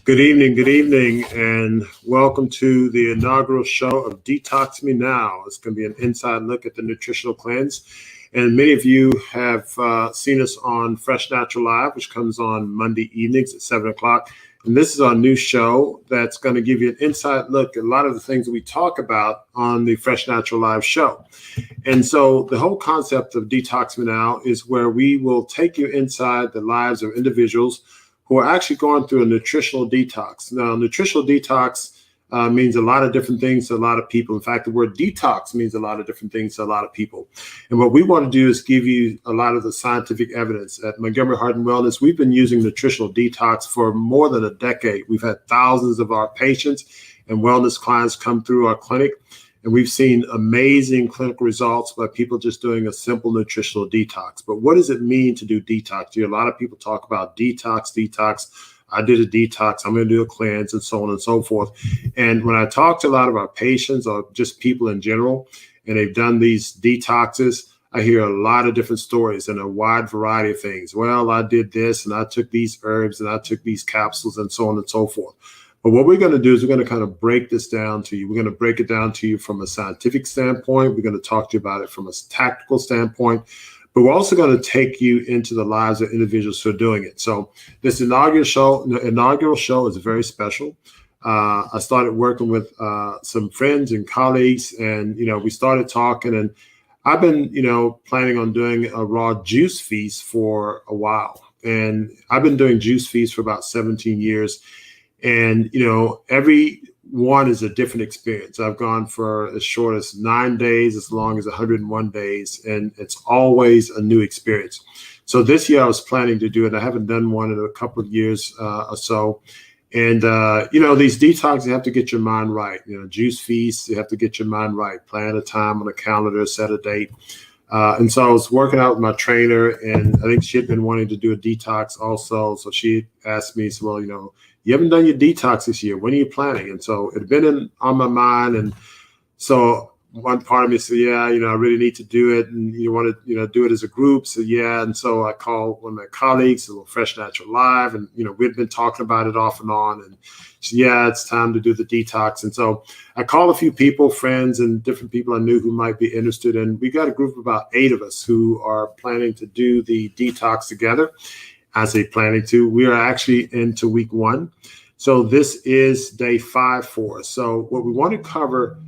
good evening, and welcome to the inaugural show of Detox Me Now. It's going to be an inside look at the nutritional cleanse. And many of you have seen us on Fresh Natural Live, which comes on Monday evenings at 7 o'clock. And this is our new show that's going to give you an inside look at a lot of the things that we talk about on the Fresh Natural Live show. And so the whole concept of Detox Me Now is where we will take you inside the lives of individuals who are actually going through a nutritional detox. Now, nutritional detox means a lot of different things to a lot of people. In fact, the word detox means a lot of different things to a lot of people. And what we want to do is give you a lot of the scientific evidence. At Montgomery Heart and Wellness, we've been using nutritional detox for more than a decade. We've had thousands of our patients and wellness clients come through our clinic, and we've seen amazing clinical results by people just doing a simple nutritional detox. But what does it mean to do detox? You hear a lot of people talk about detox. I did a detox, I'm going to do a cleanse, and so on and so forth. And when I talk to a lot of our patients or just people in general, and they've done these detoxes, I hear a lot of different stories and a wide variety of things. Well, I did this, and I took these herbs, and I took these capsules, and so on and so forth. But what we're going to do is we're going to kind of break this down to you. We're going to break it down to you from a scientific standpoint. We're going to talk to you about it from a tactical standpoint. But we're also going to take you into the lives of individuals who are doing it. So this inaugural show is very special. I started working with some friends and colleagues, and we started talking. And I've been planning on doing a raw juice feast for a while, and I've been doing juice feasts for about 17 years. And every one is a different experience. I've gone for as short as 9 days, as long as 101 days, and it's always a new experience. So this year I was planning to do it. I haven't done one in a couple of years or so. And, these detox, you have to get your mind right. Juice feasts, you have to get your mind right. Plan a time on a calendar, set a date. And so I was working out with my trainer, and I think she had been wanting to do a detox also. So she asked me, well, you haven't done your detox this year. When are you planning? And so it had been on my mind. And so one part of me said, yeah, I really need to do it. And you want to, do it as a group. So yeah. And so I called one of my colleagues, a little Fresh Natural Live. And, we'd been talking about it off and on. And so, yeah, it's time to do the detox. And so I called a few people, friends, and different people I knew who might be interested. And we got a group of about 8 of us who are planning to do the detox together. I say planning to. We are actually into week 1. So this is day 5 for us. So what we want to cover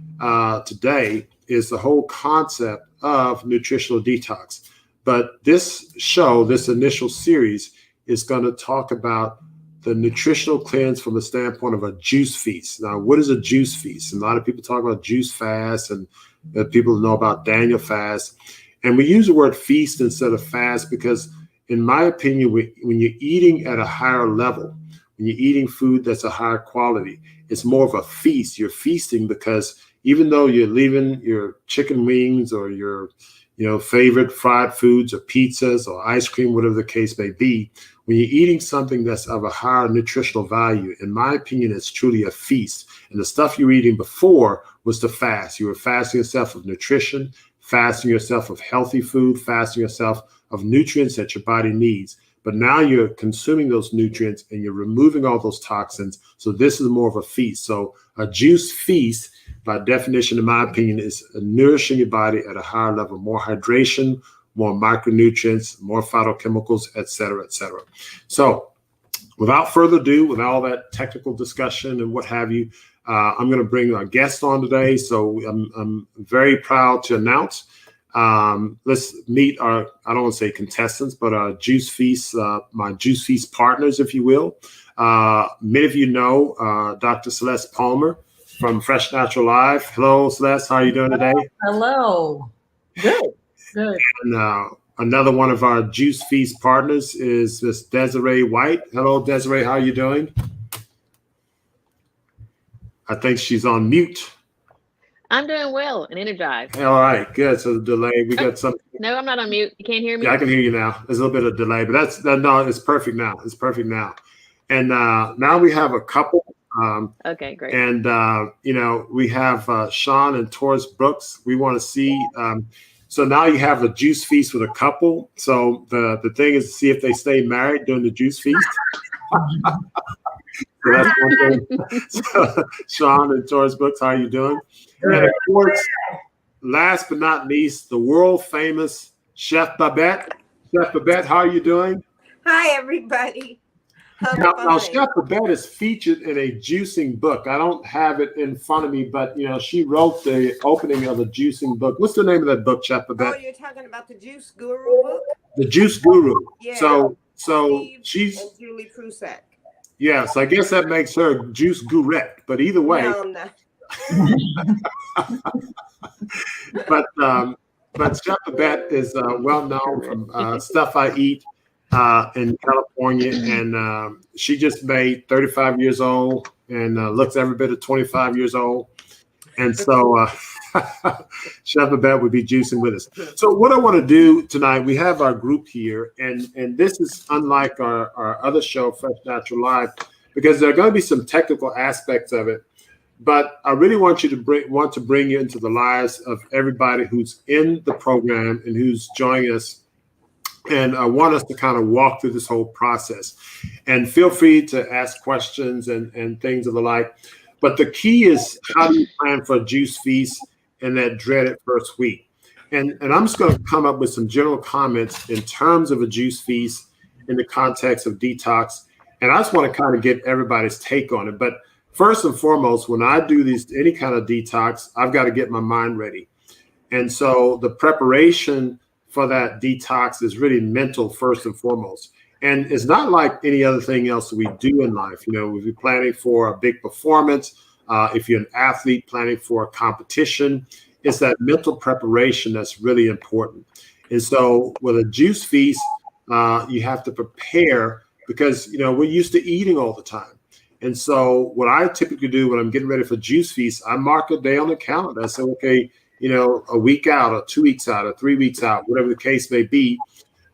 today is the whole concept of nutritional detox. But this show, this initial series, is going to talk about the nutritional cleanse from the standpoint of a juice feast. Now, what is a juice feast? And a lot of people talk about juice fast, and people know about Daniel fast. And we use the word feast instead of fast because, in my opinion, when you're eating at a higher level, when you're eating food that's a higher quality, it's more of a feast. You're feasting because even though you're leaving your chicken wings or your favorite fried foods or pizzas or ice cream, whatever the case may be, when you're eating something that's of a higher nutritional value, in my opinion, it's truly a feast. And the stuff you were eating before was to fast. You were fasting yourself of nutrition, fasting yourself of healthy food, fasting yourself of nutrients that your body needs. But now you're consuming those nutrients and you're removing all those toxins. So this is more of a feast. So a juice feast, by definition, in my opinion, is nourishing your body at a higher level, more hydration, more micronutrients, more phytochemicals, et cetera, et cetera. So without further ado, with all that technical discussion and what have you, I'm going to bring our guest on today. So I'm very proud to announce. Let's meet our, I don't want to say contestants, but our juice feast, my juice feast partners, if you will. Many of you know Dr. Celeste Palmer from Fresh Natural Live. Hello, Celeste. How are you doing today? Hello. Good. And another one of our juice feast partners is Miss Desiree White. Hello, Desiree. How are you doing? I think she's on mute. I'm doing well and energized. All right, good. So the delay, we got something. No, I'm not on mute. You can't hear me? Yeah, I can hear you now. There's a little bit of delay, but no, it's perfect now. It's perfect now. And now we have a couple. Okay, great. And, we have Sean and Taurus Brooks. We want to see. So now you have a juice feast with a couple. So the thing is to see if they stay married during the juice feast. So that's one thing. So, Sean and Taurus Books, how are you doing? And of course, last but not least, the world famous Chef Babette. Chef Babette, how are you doing? Hi, everybody. Now, Chef Babette is featured in a juicing book. I don't have it in front of me, but she wrote the opening of a juicing book. What's the name of that book, Chef Babette? Oh, you're talking about the Juice Guru book? The Juice Guru. Yeah. So Steve she's and Julie Prusak. yes. I guess that makes her Juice Gurette. But either way, No, I'm not. but Chef Babette is well known from Stuff I Eat in California, and she just made 35 years old and looks every bit of 25 years old. And so Chef Babette would be juicing with us. So what I want to do tonight, we have our group here, and this is unlike our other show, Fresh Natural Live, because there are going to be some technical aspects of it. But I really want you to bring you into the lives of everybody who's in the program and who's joining us. And I want us to kind of walk through this whole process. And feel free to ask questions and things of the like. But the key is, how do you plan for a juice feast in that dreaded first week? And I'm just going to come up with some general comments in terms of a juice feast in the context of detox. And I just want to kind of get everybody's take on it. But first and foremost, when I do any kind of detox, I've got to get my mind ready. And so the preparation for that detox is really mental first and foremost. And it's not like any other thing else that we do in life. If you're planning for a big performance, if you're an athlete planning for a competition, it's that mental preparation that's really important. And so with a juice feast, you have to prepare because, we're used to eating all the time. And so what I typically do when I'm getting ready for juice feast, I mark a day on the calendar. I say, okay, a week out or 2 weeks out or 3 weeks out, whatever the case may be,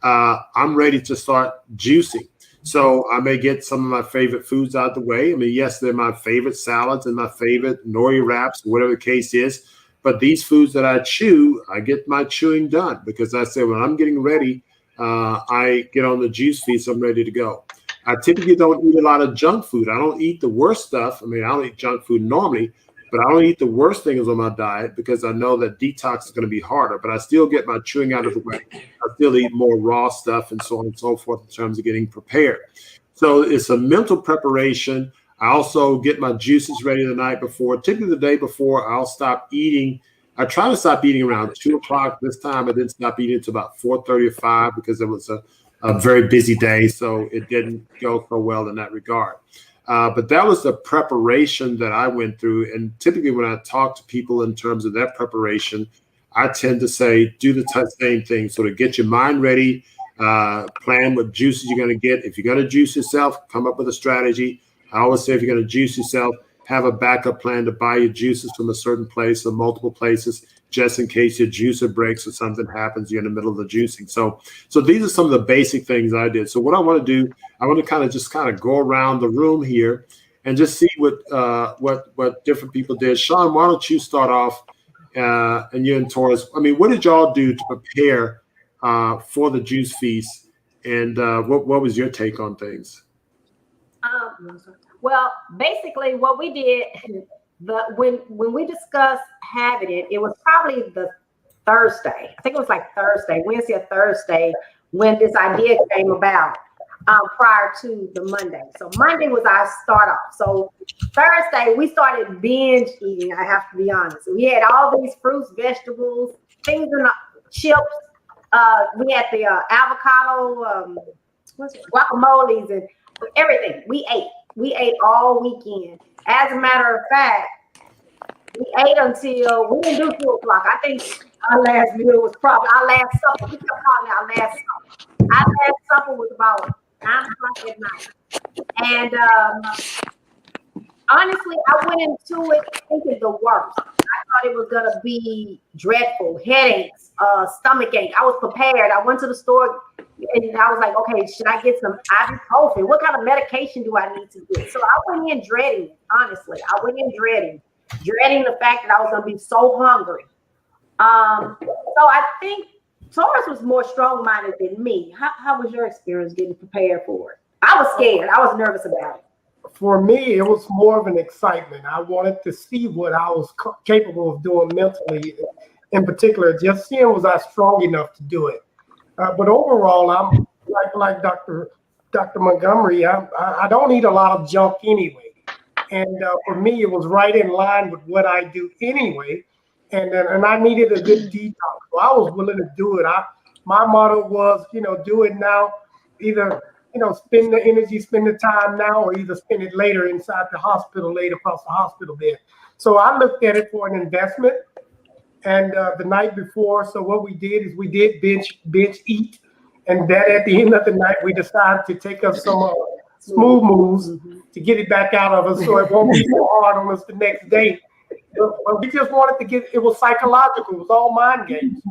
I'm ready to start juicing. So I may get some of my favorite foods out of the way. I mean, yes, they're my favorite salads and my favorite nori wraps, whatever the case is. But these foods that I chew, I get my chewing done because I say when I'm getting ready, I get on the juice feast, I'm ready to go. I typically don't eat a lot of junk food. I don't eat the worst stuff. I mean, I don't eat junk food normally, but I don't eat the worst things on my diet because I know that detox is going to be harder, but I still get my chewing out of the way. I still eat more raw stuff and so on and so forth in terms of getting prepared. So it's a mental preparation. I also get my juices ready the night before. Typically the day before, I'll stop eating. I try to stop eating around 2 o'clock. This time I didn't stop eating until about 4:30 or 5 because it was a very busy day, so it didn't go so well in that regard. But that was the preparation that I went through. And typically when I talk to people in terms of that preparation, I tend to say, do the same thing. So to get your mind ready, plan what juices you're going to get. If you're going to juice yourself, come up with a strategy. I always say if you're going to juice yourself, have a backup plan to buy your juices from a certain place or multiple places, just in case your juicer breaks or something happens, you're in the middle of the juicing. So these are some of the basic things I did. So what I want to do, I want to kind of go around the room here and just see what different people did. Sean, why don't you start off, and you and Taurus. I mean, what did y'all do to prepare for the juice feast, and what was your take on things? Well, basically what we did, when we discussed having it, it was probably the Thursday. I think it was like Wednesday or Thursday, when this idea came about prior to the Monday. So Monday was our start off. So Thursday, we started binge eating, I have to be honest. We had all these fruits, vegetables, things in the chips. We had the avocado, guacamoles, and everything. We ate all weekend. As a matter of fact, we ate until we didn't do 2 o'clock. I think our last meal was probably our last supper. We kept calling it our last supper. Our last supper was about 9 o'clock at night. And honestly, I went into it thinking the worst. I thought it was gonna be dreadful, headaches, stomach ache. I was prepared. I went to the store and I was like, okay, should I get some ibuprofen? What kind of medication do I need to get? So I went in dreading, honestly. I went in dreading the fact that I was gonna be so hungry. So I think Taurus was more strong-minded than me. How was your experience getting prepared for it? I was scared. I was nervous about it. for me, it was more of an excitement. I wanted to see what I was capable of doing mentally, in particular, just seeing was I strong enough to do it. But overall, I'm like Dr. Montgomery. I don't eat a lot of junk anyway, and for me, it was right in line with what I do anyway. And I needed a good detox, so I was willing to do it. My motto was, do it now, either spend the energy, spend the time now, or either spend it later inside the hospital, laid across the hospital bed. So I looked at it for an investment. And the night before, so what we did is we did binge eat, and then at the end of the night, we decided to take us some smooth moves to get it back out of us, so it won't be so hard on us the next day. But we just wanted to it was psychological. It was all mind games.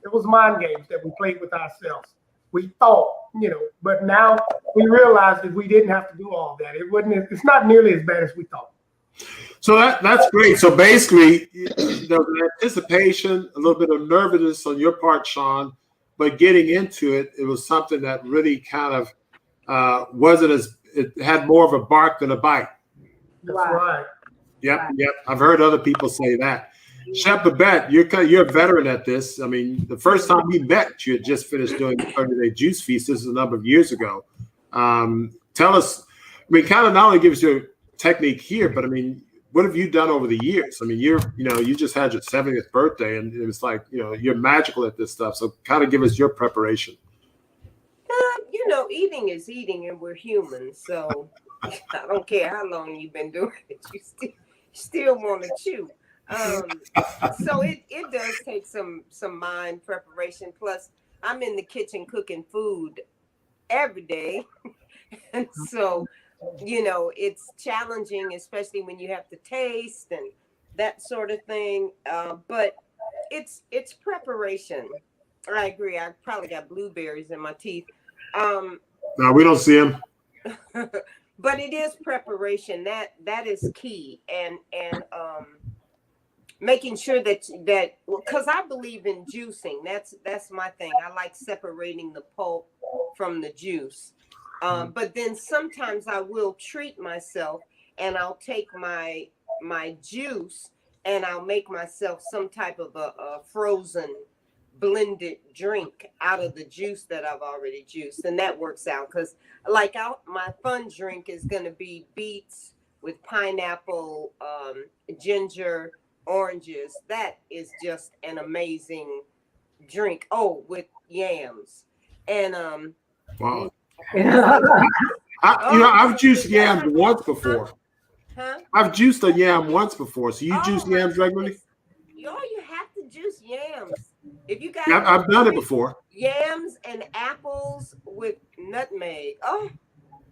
It was mind games that we played with ourselves. We thought, but now we realized that we didn't have to do all that. It's not nearly as bad as we thought. So that's great. So basically, there was an anticipation, a little bit of nervousness on your part, Sean, but getting into it, it was something that really kind of it had more of a bark than a bite. That's right. Yep. I've heard other people say that. Chef Babette, you're a veteran at this. I mean, the first time we met, you had just finished doing the 30-day juice feast. This is a number of years ago. Tell us, kind of not only give us your technique here, but what have you done over the years? You just had your 70th birthday, and it was like, you're magical at this stuff. So kind of give us your preparation. Eating is eating, and we're humans. So I don't care how long you've been doing it, you still want to chew. So it does take some mind preparation. Plus, I'm in the kitchen cooking food every day, and so it's challenging, especially when you have to taste and that sort of thing. But it's preparation. I agree. I probably got blueberries in my teeth. No, we don't see them. But it is preparation. That is key, and making sure that because I believe in juicing. That's my thing. I like separating the pulp from the juice. But then sometimes I will treat myself, and I'll take my juice and I'll make myself some type of a frozen blended drink out of the juice that I've already juiced, and that works out because my fun drink is going to be beets with pineapple, ginger, oranges. That is just an amazing drink. Oh, with yams and wow. I've juiced yams once before. Huh? I've juiced a yam once before. So you juice yams regularly? You have to juice yams. If you got, I've done it before. Yams and apples with nutmeg. Oh,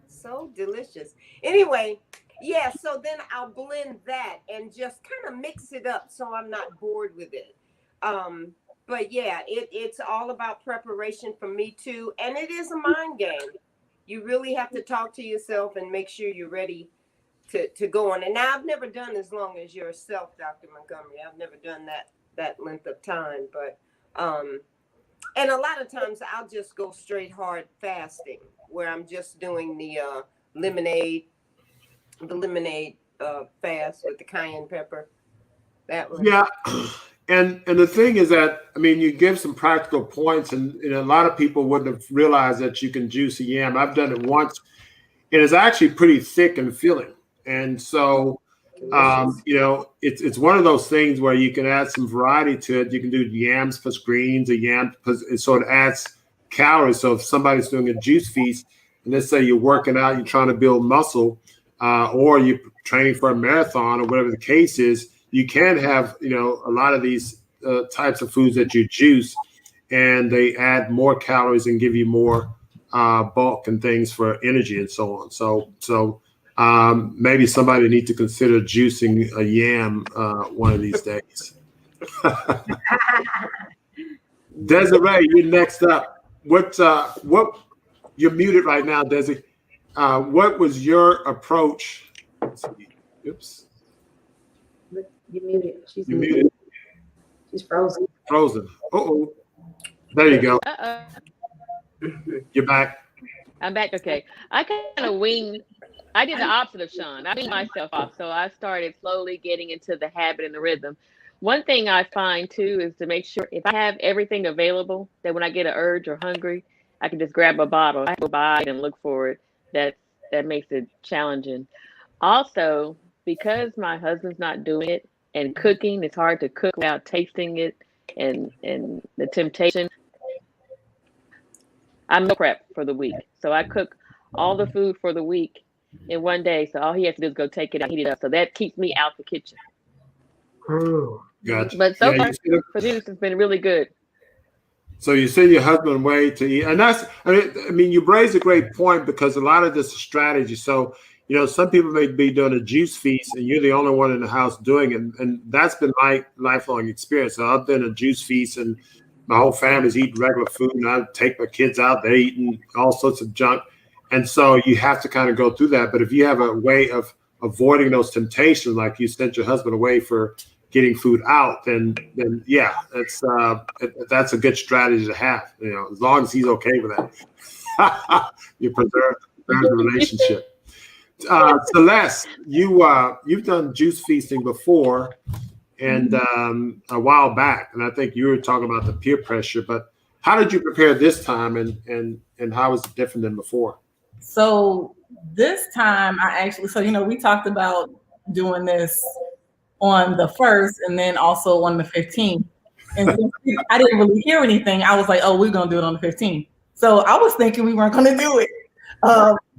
so delicious. Anyway, yeah. So then I'll blend that and just kind of mix it up so I'm not bored with it. But yeah, it's all about preparation for me too. And it is a mind game. You really have to talk to yourself and make sure you're ready to go on. And now I've never done as long as yourself, Dr. Montgomery. I've never done that length of time. But and a lot of times I'll just go straight hard fasting where I'm just doing the lemonade fast with the cayenne pepper. That one. Yeah. And the thing is that, you give some practical points, and a lot of people wouldn't have realized that you can juice a yam. I've done it once, and it's actually pretty thick and filling. And so, it's one of those things where you can add some variety to it. You can do yams plus greens, so it adds calories. So if somebody's doing a juice feast, and let's say you're working out, you're trying to build muscle, or you're training for a marathon or whatever the case is, you can have, a lot of these types of foods that you juice, and they add more calories and give you more bulk and things for energy and so on. So maybe somebody needs to consider juicing a yam one of these days. Desiree, you're next up. What you're muted right now, Desi. What was your approach? Oops. You're muted. She's You're muted. She's frozen. Frozen. Uh-oh. There you go. Uh-oh. You're back. I'm back. Okay. I kind of wing I did the opposite of Sean. I beat myself off. So I started slowly getting into the habit and the rhythm. One thing I find too is to make sure if I have everything available, that when I get an urge or hungry, I can just grab a bottle. I have to buy it and look for it. That makes it challenging. Also, because my husband's not doing it and cooking, it's hard to cook without tasting it and the temptation. I meal prep for the week. So I cook all the food for the week in one day. So all he has to do is go take it out, heat it up. So that keeps me out the kitchen. Gotcha. But so far, for juice has been really good. So you send your husband away to eat, and I mean, you raised a great point because a lot of this is strategy. So, some people may be doing a juice feast and you're the only one in the house doing it. And that's been my lifelong experience. So I've been a juice feast and my whole family's eating regular food and I take my kids out, they're eating all sorts of junk. And so you have to kind of go through that. But if you have a way of avoiding those temptations, like you sent your husband away for getting food out, then yeah, that's a good strategy to have. As long as he's okay with that, you preserve the relationship. Celeste, you've done juice feasting before, and a while back, and I think you were talking about the peer pressure. But how did you prepare this time, and how was it different than before? So this time, we talked about doing this on the 1st and then also on the 15th. And I didn't really hear anything. I was like, oh, we're going to do it on the 15th. So I was thinking we weren't going to do it.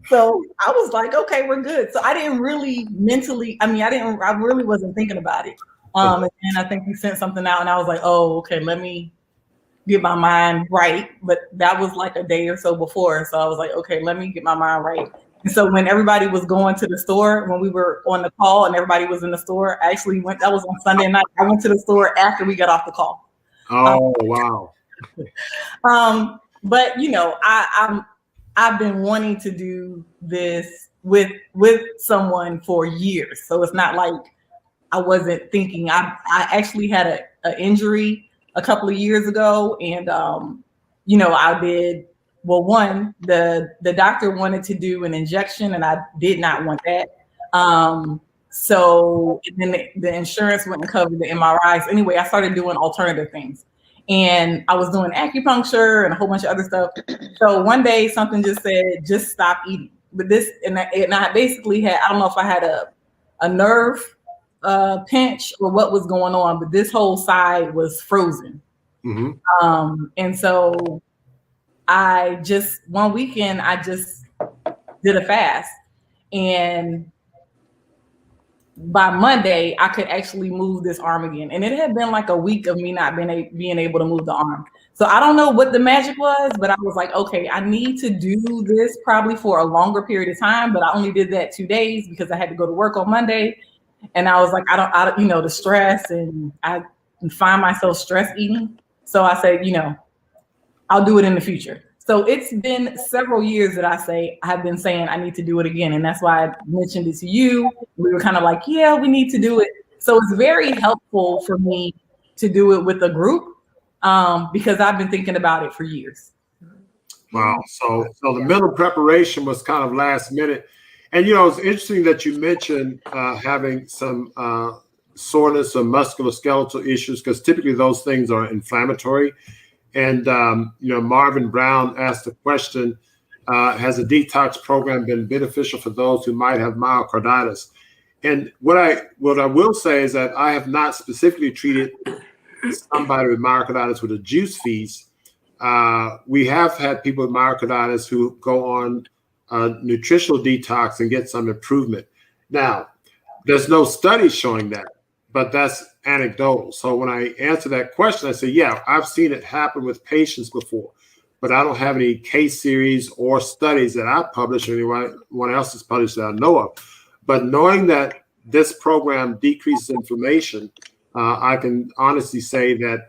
So I was like, okay, we're good. So I didn't really mentally, I really wasn't thinking about it. And I think you sent something out and I was like, oh, okay, let me get my mind right. But that was like a day or so before. So I was like, okay, let me get my mind right. And so when everybody was going to the store, when we were on the call and everybody was in the store, I actually that was on Sunday night. I went to the store after we got off the call. Oh, wow. But I've been wanting to do this with someone for years. So it's not like I wasn't thinking. I actually had an injury a couple of years ago. And, I did, the doctor wanted to do an injection and I did not want that. So then the insurance wouldn't cover the MRIs. Anyway, I started doing alternative things. And I was doing acupuncture and a whole bunch of other stuff. So one day something just said, just stop eating. But I basically had, I don't know if I had a nerve pinch or what was going on, but this whole side was frozen. Mm-hmm. And so one weekend, I just did a fast. And by Monday, I could actually move this arm again. And it had been like a week of me not being able to move the arm. So I don't know what the magic was, but I was like, okay, I need to do this probably for a longer period of time. But I only did that 2 days because I had to go to work on Monday. And I was like, I don't, the stress, and I find myself stress eating. So I said, I'll do it in the future. So it's been several years that I have been saying I need to do it again. And that's why I mentioned it to you. We were kind of like, yeah, we need to do it. So it's very helpful for me to do it with a group because I've been thinking about it for years. Wow. So the mental preparation was kind of last minute. And, it's interesting that you mentioned having some soreness or musculoskeletal issues, because typically those things are inflammatory. And, Marvin Brown asked the question, has a detox program been beneficial for those who might have myocarditis? And what I will say is that I have not specifically treated somebody with myocarditis with a juice feast. We have had people with myocarditis who go on nutritional detox and get some improvement. Now, there's no studies showing that, but that's anecdotal. So when I answer that question, I say, yeah, I've seen it happen with patients before, but I don't have any case series or studies that I've published or anyone else has published that I know of. But knowing that this program decreases inflammation, I can honestly say that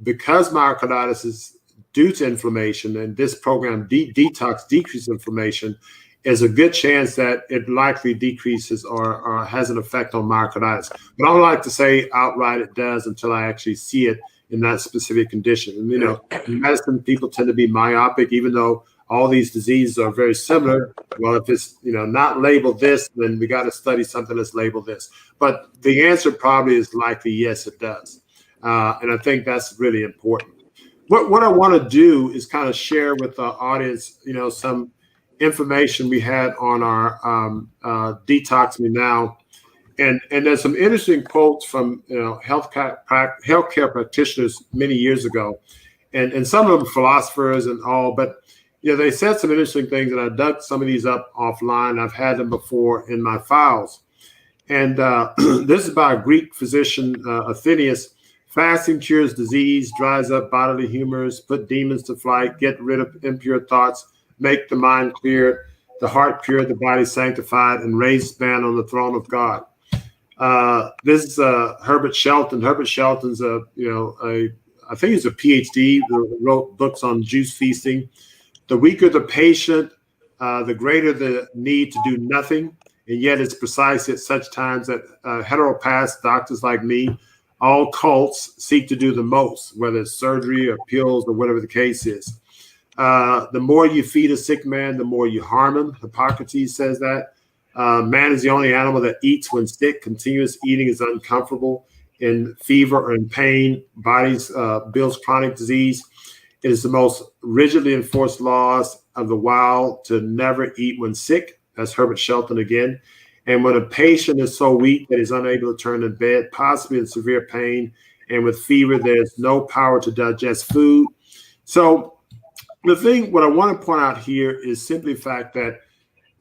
because myocarditis is due to inflammation and this program detox decreases inflammation, is a good chance that it likely decreases or has an effect on myocarditis. But I don't like to say outright it does until I actually see it in that specific condition. And, in medicine, people tend to be myopic, even though all these diseases are very similar. Well, if it's not labeled this, then we got to study something that's labeled this. But the answer probably is likely yes, it does, and I think that's really important. What I want to do is kind of share with the audience, some information we had on our Detox Me Now, and there's some interesting quotes from healthcare practitioners many years ago, and some of them philosophers and all, but they said some interesting things, and I dug some of these up offline. I've had them before in my files, and this is by a Greek physician, Athenaeus. Fasting cures disease, dries up bodily humors, put demons to flight, get rid of impure thoughts, make the mind clear, the heart pure, the body sanctified, and raise man on the throne of God. This is Herbert Shelton. Herbert Shelton's I think he's a PhD, wrote books on juice feasting. The weaker the patient, the greater the need to do nothing, and yet it's precisely at such times that heteropaths, doctors like me, all cults seek to do the most, whether it's surgery or pills or whatever the case is. The more you feed a sick man, the more you harm him. Hippocrates says that. Man is the only animal that eats when sick. Continuous eating is uncomfortable. In fever or in pain, bodies builds chronic disease. It is the most rigidly enforced laws of the wild to never eat when sick. That's Herbert Shelton again. And when a patient is so weak that he's unable to turn in bed, possibly in severe pain, and with fever, there's no power to digest food. So what I want to point out here is simply the fact that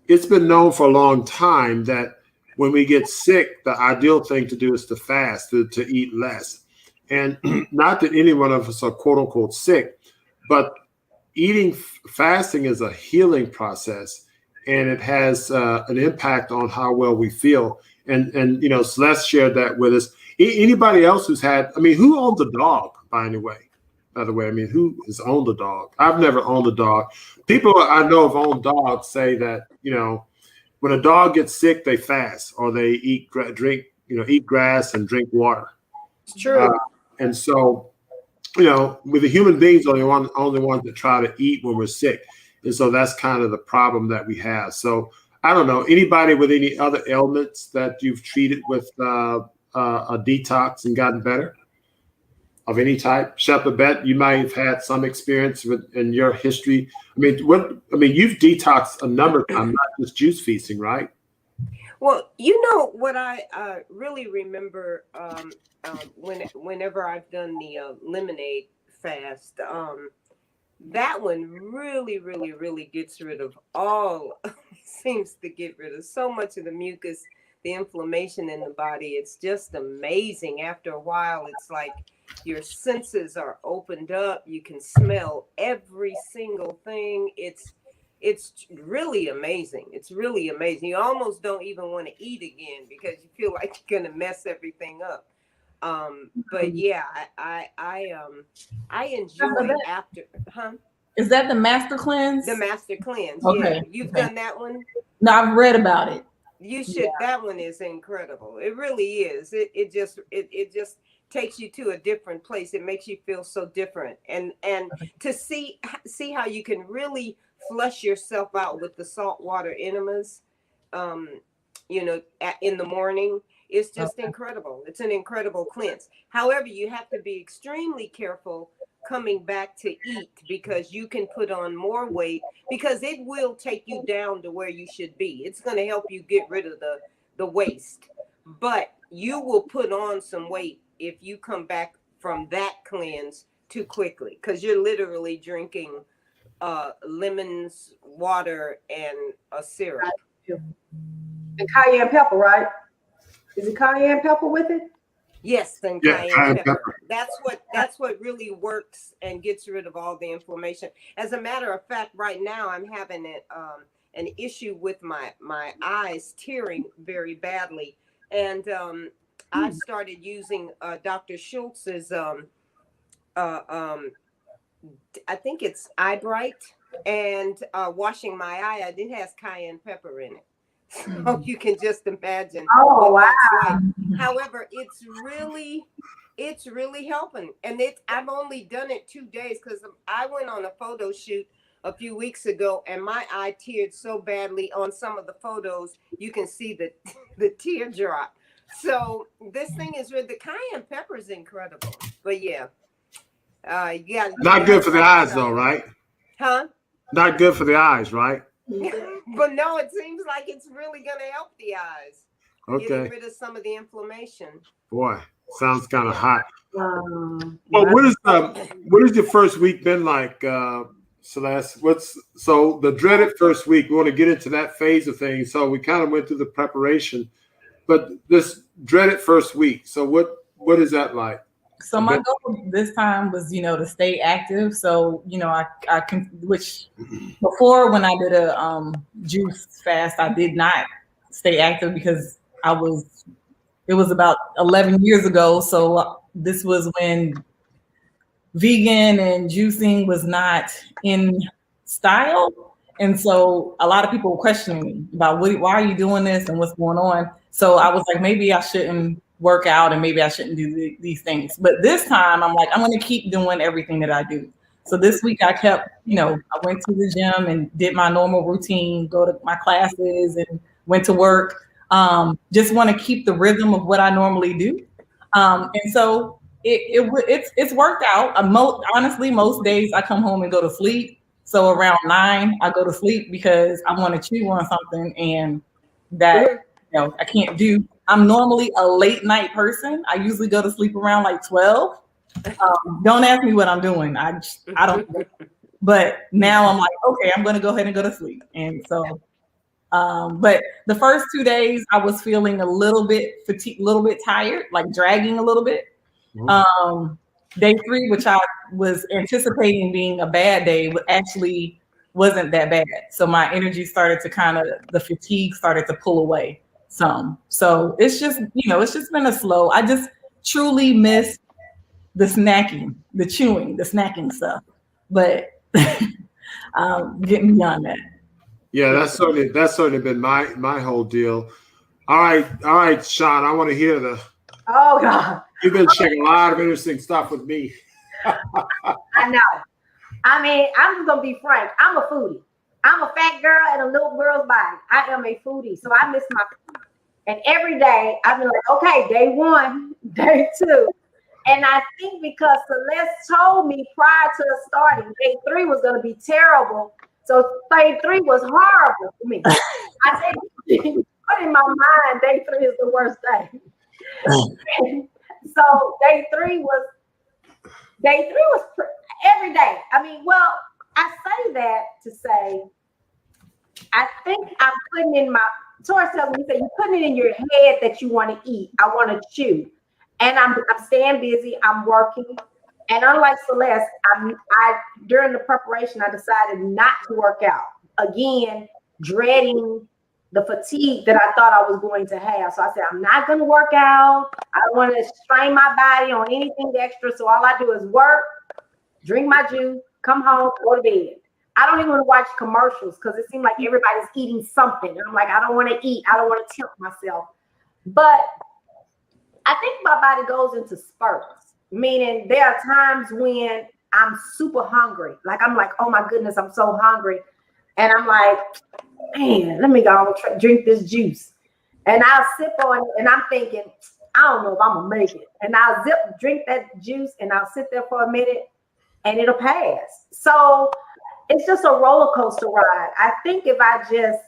it's been known for a long time that when we get sick, the ideal thing to do is to fast, to eat less. And not that any one of us are quote unquote sick, but fasting is a healing process. And it has an impact on how well we feel. And Celeste shared that with us. Anybody else who's who owns a dog, by the way? Who has owned a dog? I've never owned a dog. People I know have owned dogs say that, when a dog gets sick, they fast or they eat grass and drink water. It's true. And so, with the human beings, only ones that try to eat when we're sick. And so that's kind of the problem that we have. So I don't know, anybody with any other ailments that you've treated with a detox and gotten better of any type? Chef Babette, you might have had some experience in your history. You've detoxed a number of times, not just juice feasting, right? Well, what I really remember whenever I've done the lemonade fast, that one really, really, really gets rid of seems to get rid of so much of the mucus, the inflammation in the body. It's just amazing. After a while, it's like your senses are opened up. You can smell every single thing. It's really amazing. It's really amazing. You almost don't even want to eat again because you feel like you're going to mess everything up. But yeah, I enjoy after, Is that the Master Cleanse? The Master Cleanse. Okay. Yeah. You've done that one? No, I've read about it. You should. Yeah. That one is incredible. It really is. It just takes you to a different place. It makes you feel so different. And to see how you can really flush yourself out with the saltwater enemas, in the morning. It's just incredible. It's an incredible cleanse. However, you have to be extremely careful coming back to eat because you can put on more weight because it will take you down to where you should be. It's going to help you get rid of the waste. But you will put on some weight if you come back from that cleanse too quickly because you're literally drinking lemons, water, and a syrup. And cayenne pepper, right? Is it cayenne pepper with it? Yes, and cayenne pepper. That's what really works and gets rid of all the inflammation. As a matter of fact, right now I'm having an issue with my eyes tearing very badly, and I started using Dr. Schultz's I think it's Eye Bright, and washing my eye. It has cayenne pepper in it. So you can just imagine. Oh, wow. Like. However, it's really helping. And I've only done it 2 days because I went on a photo shoot a few weeks ago, and my eye teared so badly on some of the photos. You can see the tear drop. So this thing is the cayenne pepper is incredible. But yeah, Not good for the eyes, though, right? Huh? Not good for the eyes, right? But no, it seems like it's really gonna help the eyes. Okay. Getting rid of some of the inflammation. Boy, sounds kind of hot. Well, What has your first week been like, Celeste? So the dreaded first week? We want to get into that phase of things. So we kind of went through the preparation, but this dreaded first week. So what is that like? So my goal this time was, to stay active. So, I can, which before when I did a juice fast, I did not stay active because it was about 11 years ago. So this was when vegan and juicing was not in style. And so a lot of people were questioning me about why are you doing this and what's going on? So I was like, maybe I shouldn't work out and maybe I shouldn't do these things. But this time I'm like, I'm going to keep doing everything that I do. So this week I kept, I went to the gym and did my normal routine, go to my classes and went to work. Just want to keep the rhythm of what I normally do. And so it's worked out. Honestly, most days I come home and go to sleep. So around 9, I go to sleep because I want to chew on something and that, I can't do. I'm normally a late night person. I usually go to sleep around like 12. Don't ask me what I'm doing. I don't know. But now I'm like, okay, I'm going to go ahead and go to sleep. And so, but the first 2 days I was feeling a little bit fatigued, a little bit tired, like dragging a little bit. Day 3, which I was anticipating being a bad day, actually wasn't that bad. So my energy started to the fatigue started to pull away some. So it's just, it's just been a slow. I just truly miss the snacking, the chewing, the snacking stuff. But getting beyond that. Yeah, that's certainly been my whole deal. All right, Sean, I want to hear oh God. You've been sharing a lot of interesting stuff with me. I know. I mean, I'm just gonna be frank. I'm a foodie. I'm a fat girl in a little girl's body. I am a foodie, so I miss my food. And every day I've been like, okay, day 1, day 2. And I think because Celeste told me prior to us starting, day 3 was going to be terrible. So day 3 was horrible for me. I said, put in my mind, day 3 is the worst day. So day 3 was every day. I mean, well, I say that to say, I think I'm putting in Taurus tells me, you're putting it in your head that you want to eat. I want to chew. And I'm staying busy. I'm working. And unlike Celeste, during the preparation, I decided not to work out. Again, dreading the fatigue that I thought I was going to have. So I said, I'm not going to work out. I don't want to strain my body on anything extra. So all I do is work, drink my juice, come home, go to bed. I don't even want to watch commercials because it seems like everybody's eating something. And I'm like, I don't want to eat. I don't want to tempt myself. But I think my body goes into spurts, meaning there are times when I'm super hungry. Like, I'm like, oh my goodness, I'm so hungry. And I'm like, man, let me go drink this juice. And I'll sip on it and I'm thinking, I don't know if I'm gonna make it. And I'll drink that juice and I'll sit there for a minute and it'll pass. So it's just a roller coaster ride. I think if I just,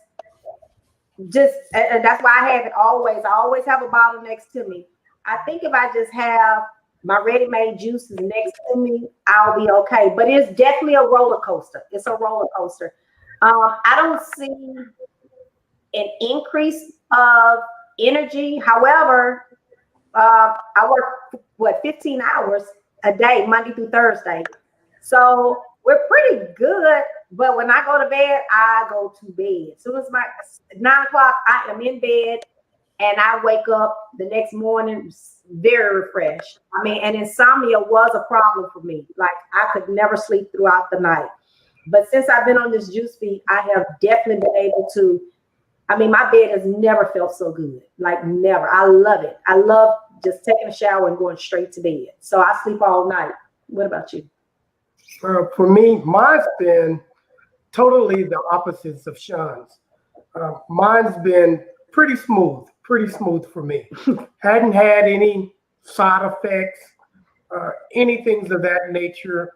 and that's why I have it always. I always have a bottle next to me. I think if I just have my ready-made juices next to me, I'll be okay. But it's definitely a roller coaster. It's a roller coaster. I don't see an increase of energy. However, I work 15 hours a day, Monday through Thursday. So we're pretty good. But when I go to bed, I go to bed. As soon as 9 o'clock, I am in bed. And I wake up the next morning very refreshed. I mean, and insomnia was a problem for me. Like, I could never sleep throughout the night. But since I've been on this juice feed, I have definitely been able to. I mean, my bed has never felt so good. Like, never. I love it. I love just taking a shower and going straight to bed. So I sleep all night. What about you? For me, mine's been totally the opposites of Sean's. Mine's been pretty smooth for me. Hadn't had any side effects, anything of that nature.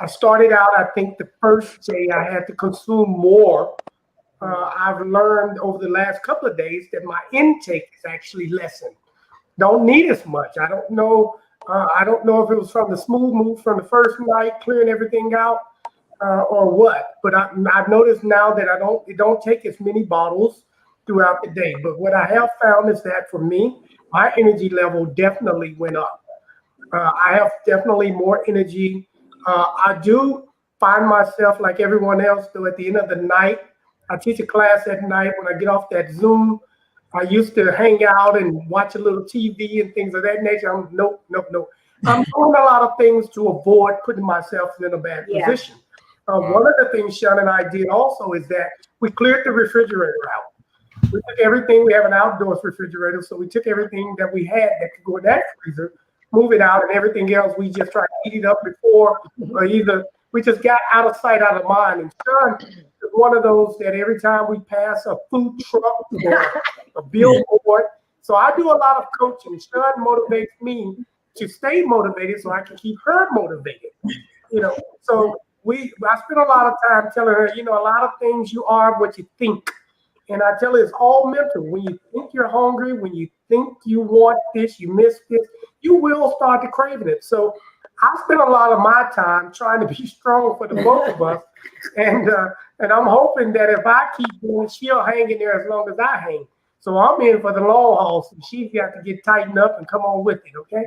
I started out, I think the first day I had to consume more. I've learned over the last couple of days that my intake is actually lessened. Don't need as much. I don't know if it was from the smooth move from the first night, clearing everything out, or what. But I've noticed now that it don't take as many bottles throughout the day. But what I have found is that for me, my energy level definitely went up. I have definitely more energy. I do find myself like everyone else, though, at the end of the night. I teach a class at night. When I get off that Zoom, I used to hang out and watch a little TV and things of that nature. Nope. I'm doing a lot of things to avoid putting myself in a bad position. One of the things Sean and I did also is that we cleared the refrigerator out. We took everything. We have an outdoors refrigerator, so we took everything that we had that could go in that freezer, move it out, and everything else we just tried to heat it up before, or either we just got out of sight, out of mind. And Sean is one of those that every time we pass a food truck or a billboard, so I do a lot of coaching. Sean motivates me to stay motivated so I can keep her motivated. So I spend a lot of time telling her, a lot of things you are what you think. And I tell her it's all mental. When you think you're hungry, when you think you want this, you miss this, you will start to craving it. So I spend a lot of my time trying to be strong for the both of us. And I'm hoping that if I keep doing it, she'll hang in there as long as I hang. So I'm in for the long haul. So she's got to get tightened up and come on with it, okay?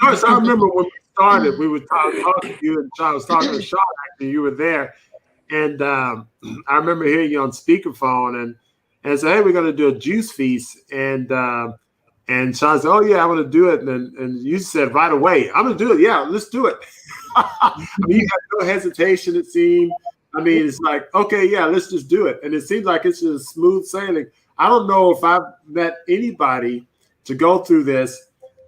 Joyce, I remember when we started, we were talking to you, and Sean was talking to Sean after you were there. And I remember hearing you on speakerphone and said, hey, we're going to do a juice feast. And Sean said, oh, yeah, I want to do it. And you said right away, I'm going to do it. Yeah, let's do it. I mean, you had no hesitation, it seemed. I mean, it's like, okay, yeah, let's just do it. And it seems like it's just smooth sailing. I don't know if I've met anybody to go through this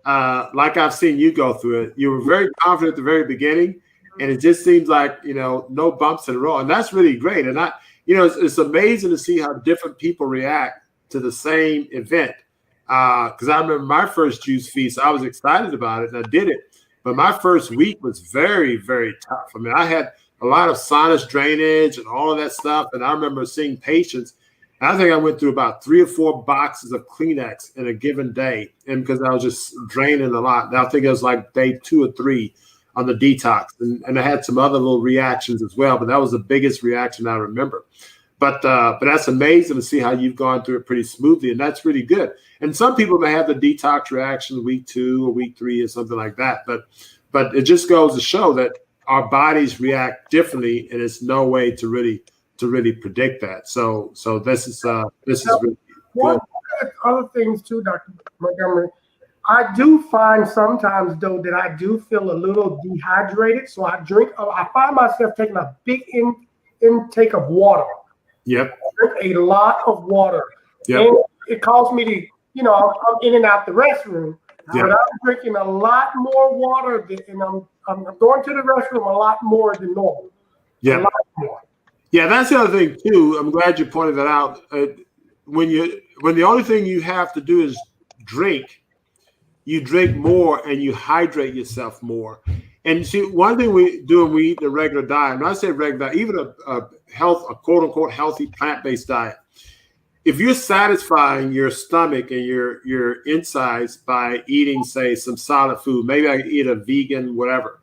like I've seen you go through it. You were very confident at the very beginning, and it just seems like, no bumps in the road. And that's really great. And it's amazing to see how different people react to the same event. Because I remember my first juice feast, I was excited about it and I did it. But my first week was very, very tough. I mean, I had a lot of sinus drainage and all of that stuff. And I remember seeing patients. I think I went through about 3 or 4 boxes of Kleenex in a given day. And because I was just draining a lot. And I think it was like day 2 or 3 on the detox. And I had some other little reactions as well. But that was the biggest reaction I remember. But that's amazing to see how you've gone through it pretty smoothly. And that's really good. And some people may have the detox reaction week 2 or week 3 or something like that. But it just goes to show that our bodies react differently, and it's no way to really predict that. So this is really one good. Other things too, Dr. Montgomery. I do find sometimes though that I do feel a little dehydrated, so I find myself taking a big intake of water. Yep. I drink a lot of water. Yep. And it caused me to, I'm in and out the restroom. Yep. But I'm drinking a lot more water and I'm going to the restroom a lot more than normal. Yeah. A lot more. Yeah, that's the other thing too. I'm glad you pointed that out. When the only thing you have to do is drink, you drink more and you hydrate yourself more. And see, one thing we do when we eat the regular diet, and I say regular diet, even a quote unquote healthy plant-based diet, if you're satisfying your stomach and your insides by eating, say, some solid food, maybe I eat a vegan whatever,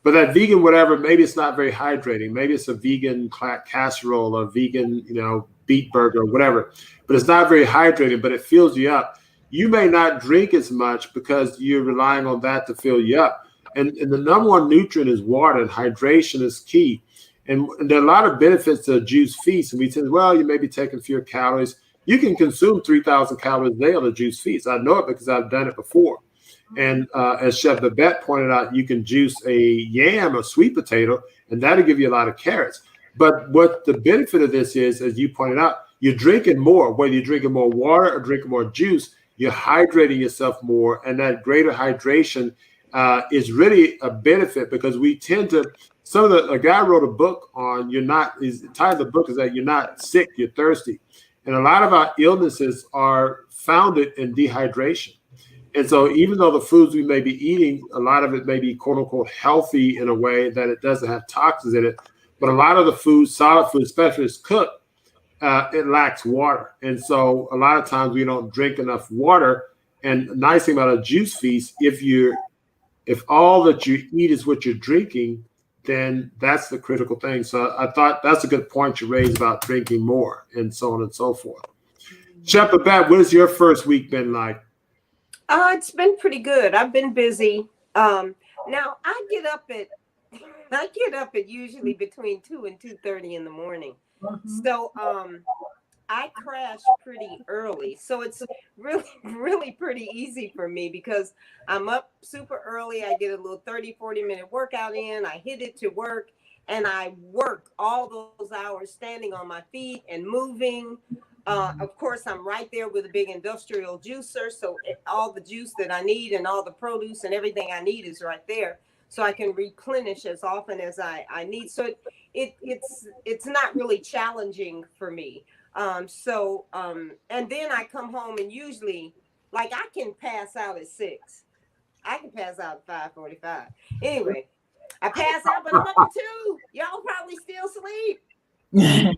but that vegan whatever, maybe it's not very hydrating. Maybe it's a vegan casserole or vegan, beet burger or whatever, but it's not very hydrating, but it fills you up. You may not drink as much because you're relying on that to fill you up. And the number one nutrient is water, and hydration is key. And there are a lot of benefits to a juice feast. And we say, well, you may be taking fewer calories. You can consume 3,000 calories a day on a juice feast. I know it because I've done it before. And as Chef Babette pointed out, you can juice a yam or sweet potato, and that'll give you a lot of carrots. But what the benefit of this is, as you pointed out, you're drinking more. Whether you're drinking more water or drinking more juice, you're hydrating yourself more. And that greater hydration is really a benefit because we tend to a guy wrote a book on the title of the book is that you're not sick, you're thirsty. And a lot of our illnesses are founded in dehydration. And so even though the foods we may be eating, a lot of it may be quote unquote healthy in a way that it doesn't have toxins in it, but a lot of the food, solid food, especially as cooked, it lacks water. And so a lot of times we don't drink enough water. And the nice thing about a juice feast, if all that you eat is what you're drinking, then that's the critical thing. So I thought that's a good point you raised about drinking more and so on and so forth. Chef Babette, what has your first week been like? It's been pretty good. I've been busy. Now I get up at usually between 2 and 2:30 in the morning. So I crash pretty early. So it's really pretty easy for me because I'm up super early. I get a little 30-40 minute workout in. I hit it to work and I work all those hours standing on my feet and moving. Of course, I'm right there with a big industrial juicer. So all the juice that I need and all the produce and everything I need is right there. So I can replenish as often as I need. So it's not really challenging for me. And then I come home and usually, like, I can pass out at 6. I can pass out at 5:45. Anyway, I pass out, but I'm up at 2. Y'all probably still sleep. I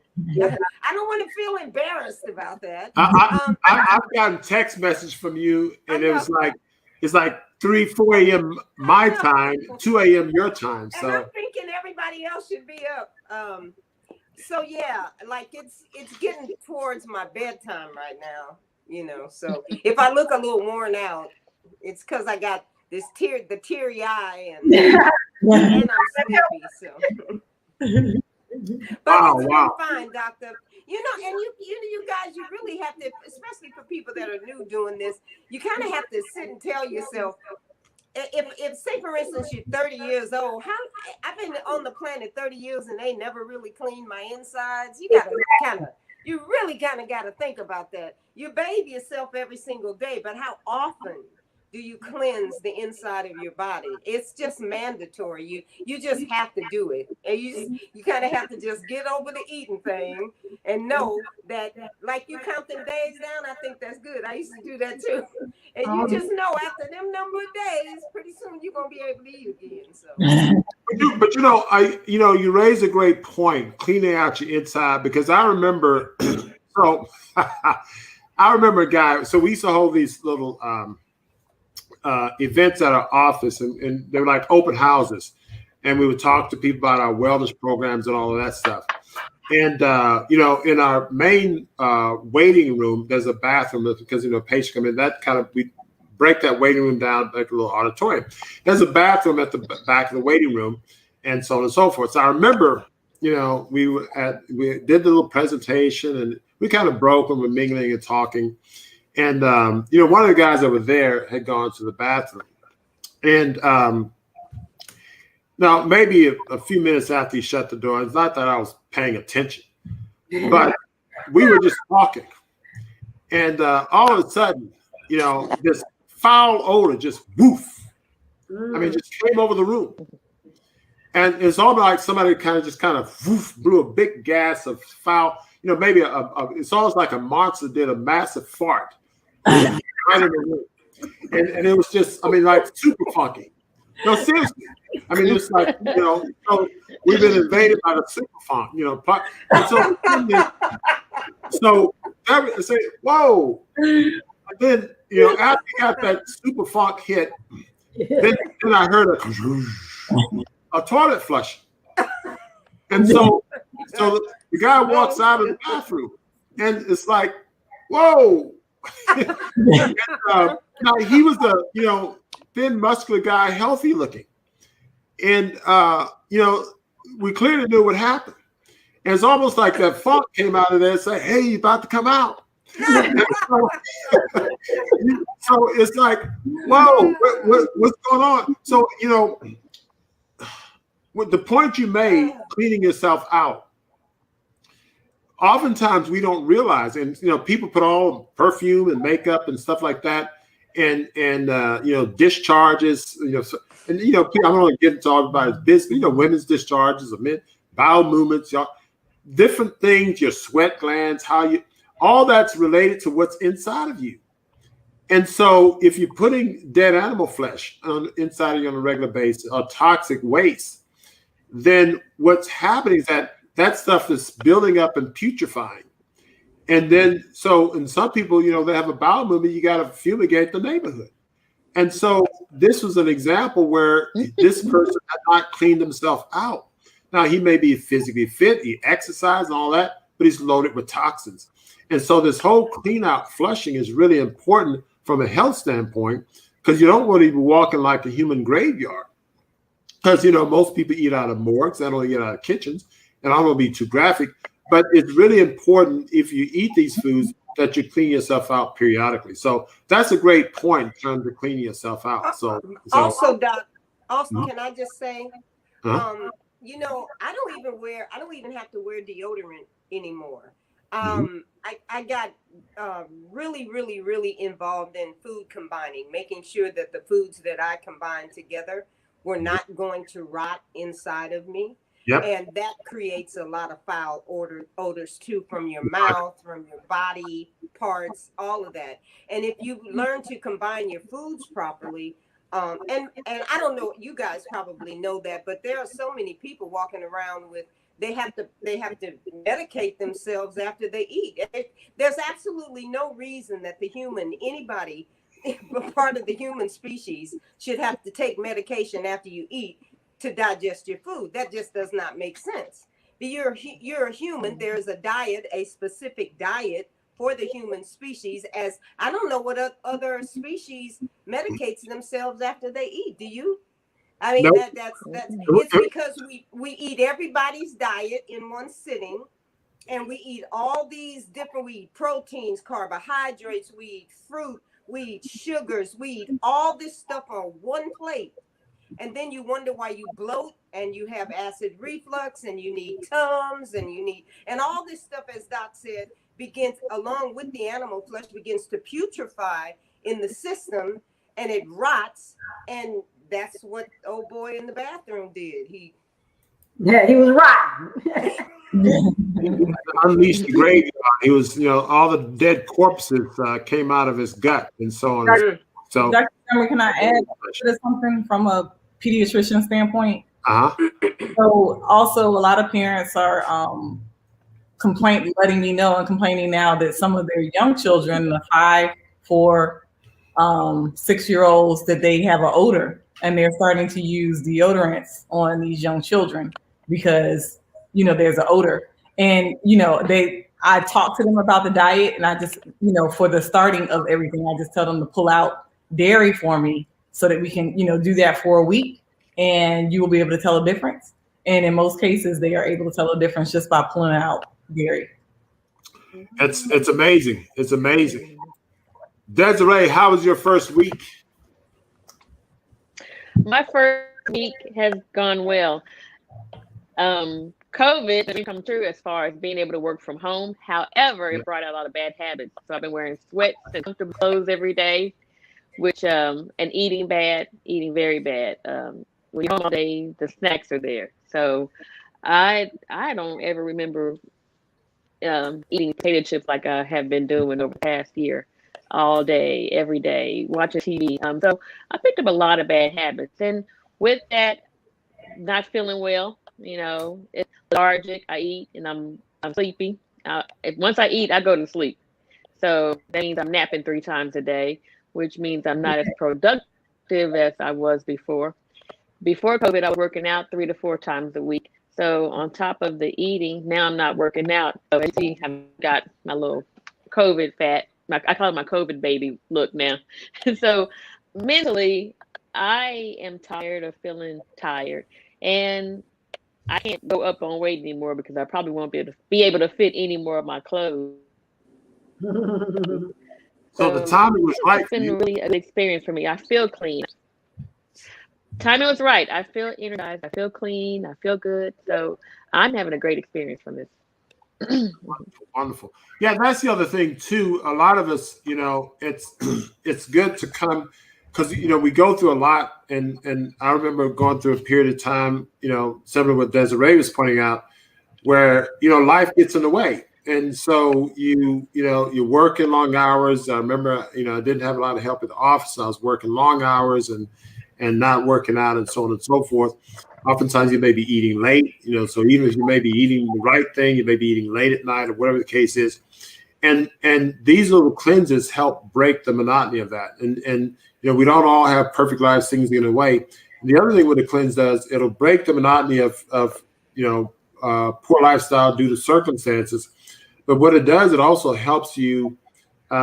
don't want to feel embarrassed about that. I've gotten text message from you, and it's like 3, 4 a.m. my time, 2 a.m. your time. So and I'm thinking everybody else should be up. So yeah, like it's getting towards my bedtime right now, So if I look a little worn out, it's because I got the teary eye and I'm sleepy. So. But it's been fine, Doctor. And you guys, you really have to, especially for people that are new doing this, you kind of have to sit and tell yourself, if say for instance you're 30 years old, I've been on the planet 30 years and they never really cleaned my insides. You really kind of got to think about that. You bathe yourself every single day, but how often do you cleanse the inside of your body? It's just mandatory. You just have to do it. And you kind of have to just get over the eating thing and know that, like, you count them days down. I think that's good. I used to do that too. And you just know after them number of days, pretty soon you're going to be able to eat again. So. But you raise a great point, cleaning out your inside, because I remember, I remember a guy, so we used to hold these little, events at our office, and they were like open houses, and we would talk to people about our wellness programs and all of that stuff. And in our main waiting room, there's a bathroom because patients come in. We break that waiting room down like a little auditorium. There's a bathroom at the back of the waiting room, and so on and so forth. So I remember, we did the little presentation, and we kind of broke and were mingling and talking. And, one of the guys that were there had gone to the bathroom. And now maybe a few minutes after he shut the door, it's not that I was paying attention, but we were just talking. And all of a sudden, this foul odor just woof. I mean, just came over the room. And it's almost like somebody kind of woof, blew a big gas of foul, maybe it's almost like a monster did a massive fart. Right in the room. And it was just, like super funky. No, seriously. It's like, so we've been invaded by the super funk, so I say, whoa. And then, after he got that super funk hit, then I heard a toilet flush. And so the guy walks out of the bathroom, and it's like, whoa. Now he was a thin, muscular guy, healthy looking, and we clearly knew what happened. And it's almost like that funk came out of there and said, "Hey, you about to come out?" So it's like, whoa, what's going on? So with the point you made, cleaning yourself out. Oftentimes we don't realize, and people put all perfume and makeup and stuff like that, and discharges, and I don't want to get into everybody's business, women's discharges, or men, bowel movements, y'all, different things, your sweat glands, all that's related to what's inside of you. And so if you're putting dead animal flesh inside of you on a regular basis, or toxic waste, then what's happening is that stuff is building up and putrefying. And then, so in some people, they have a bowel movement, you got to fumigate the neighborhood. And so this was an example where this person had not cleaned himself out. Now, he may be physically fit, he exercised and all that, but he's loaded with toxins. And so this whole clean out flushing is really important from a health standpoint, because you don't want to be walking like a human graveyard. Because, most people eat out of morgues, they don't eat out of kitchens. And I don't want to be too graphic, but it's really important if you eat these foods that you clean yourself out periodically. So that's a great point in terms of cleaning yourself out. So also, Doc, can I just say, I don't even have to wear deodorant anymore. I got really, really, really involved in food combining, making sure that the foods that I combined together were not going to rot inside of me. Yep. And that creates a lot of foul odors too, from your mouth, from your body parts, all of that. And if you learn to combine your foods properly, and I don't know, you guys probably know that, but there are so many people walking around with, they have to medicate themselves after they eat. There's absolutely no reason that anybody part of the human species should have to take medication after you eat to digest your food. That just does not make sense. But you're a human. There's a diet, a specific diet for the human species. As I don't know what other species medicates themselves after they eat. Do you? I mean, nope. that's it's because we eat everybody's diet in one sitting, and we eat all these different. We eat proteins, carbohydrates, we eat fruit, we eat sugars, we eat all this stuff on one plate. And then you wonder why you bloat and you have acid reflux and you need Tums and all this stuff, as Doc said, begins, along with the animal flesh, begins to putrefy in the system, and it rots. And that's what old boy in the bathroom did. He was rotten. Unleashed the graveyard. He was, all the dead corpses came out of his gut and so on. So, Dr. Montgomery, can I add something from a pediatrician standpoint? So also a lot of parents are letting me know and complaining now that some of their young children, the 5, 4, 6-year-olds, that they have an odor, and they're starting to use deodorants on these young children because there's an odor. And I talk to them about the diet, and I just for the starting of everything, I just tell them to pull out dairy for me so that we can do that for a week, and you will be able to tell a difference. And in most cases, they are able to tell a difference just by pulling out dairy. It's amazing. It's amazing. Desiree, how was your first week? My first week has gone well. COVID has come true as far as being able to work from home. However, it brought out a lot of bad habits. So I've been wearing sweats and comfortable clothes every day, which and eating very bad. When you're home all day, the snacks are there. So I don't ever remember eating potato chips like I have been doing over the past year, all day, every day, watching TV. So I picked up a lot of bad habits, and with that, not feeling well. It's lethargic. I eat and I'm sleepy. Once I eat, I go to sleep. So that means I'm napping 3 times a day, which means I'm not as productive as I was before. Before COVID, I was working out 3 to 4 times a week. So on top of the eating, now I'm not working out. So as you see, I've got my little COVID fat. I call it my COVID baby look now. So mentally, I am tired of feeling tired. And I can't go up on weight anymore because I probably won't be able to fit any more of my clothes. So the timing was right. It's been really an experience for me. I feel clean. Timing was right. I feel energized. I feel clean. I feel good. So I'm having a great experience from this. Wonderful. Yeah, that's the other thing too. A lot of us, it's it's good to come because we go through a lot, and I remember going through a period of time, similar to what Desiree was pointing out, where life gets in the way, and so you're working long hours. I remember I didn't have a lot of help at the office. I was working long hours and not working out and so on and so forth. Oftentimes you may be eating late, so even if you may be eating the right thing, you may be eating late at night or whatever the case is. And these little cleanses help break the monotony of that. And we don't all have perfect lives, things get in the way. And the other thing what the cleanse does, it'll break the monotony of poor lifestyle due to circumstances. But what it does, it also helps you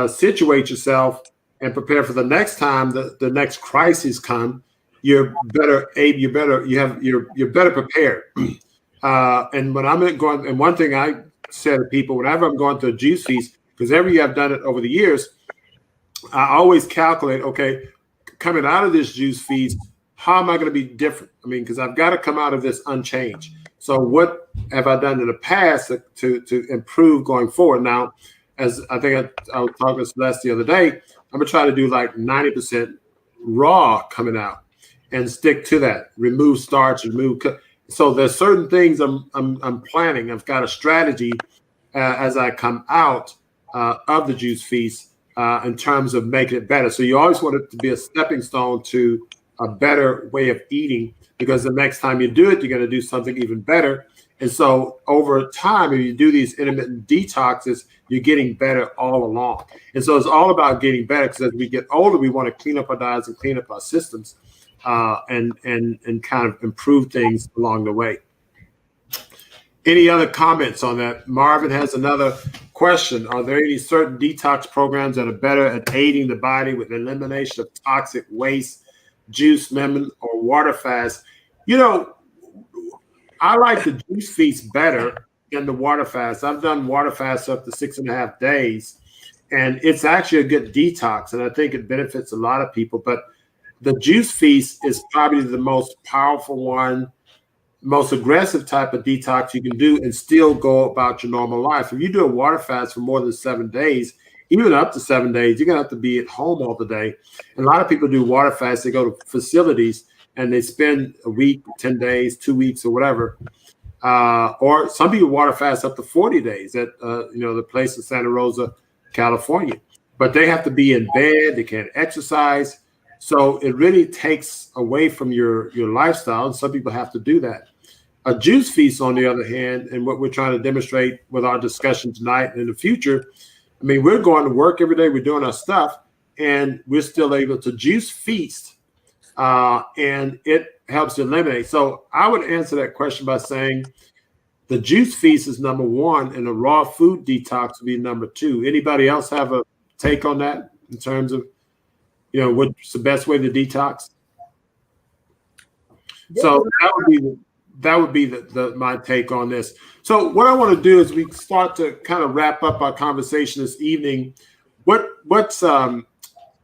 situate yourself and prepare for the next time the next crisis come. You're better prepared. And when I'm going, and one thing I say to people, whenever I'm going to a juice feast, because every year I've done it over the years, I always calculate, okay, coming out of this juice feast, how am I going to be different? I mean, because I've got to come out of this unchanged. So what have I done in the past to improve going forward? Now, as I think I was talking to Celeste the other day, I'm going to try to do like 90% raw coming out and stick to that. Remove starch, so there's certain things I'm planning. I've got a strategy as I come out of the juice feast in terms of making it better. So you always want it to be a stepping stone to a better way of eating, because the next time you do it, you're going to do something even better. And so over time, if you do these intermittent detoxes, you're getting better all along. And so it's all about getting better, because as we get older, we want to clean up our diets and clean up our systems and kind of improve things along the way. Any other comments on that? Marvin has another question. Are there any certain detox programs that are better at aiding the body with elimination of toxic waste, juice, lemon, or water fast? I like the juice feast better than the water fast. I've done water fast up to 6.5 days, and it's actually a good detox, and I think it benefits a lot of people. But the juice feast is probably the most powerful one, most aggressive type of detox you can do and still go about your normal life. If you do a water fast for more than 7 days, even up to 7 days, you're going to have to be at home all the day. And a lot of people do water fasts. They go to facilities and they spend a week, 10 days, 2 weeks, or whatever. Or some people water fast up to 40 days at the place in Santa Rosa, California. But they have to be in bed. They can't exercise. So it really takes away from your lifestyle. And some people have to do that. A juice feast, on the other hand, and what we're trying to demonstrate with our discussion tonight and in the future, I mean, we're going to work every day. We're doing our stuff, and we're still able to juice feast, and it helps to eliminate. So I would answer that question by saying the juice feast is number one, and the raw food detox would be number two. Anybody else have a take on that in terms of, what's the best way to detox? So that would be my take on this. So what I want to do is we start to kind of wrap up our conversation this evening. What's I'll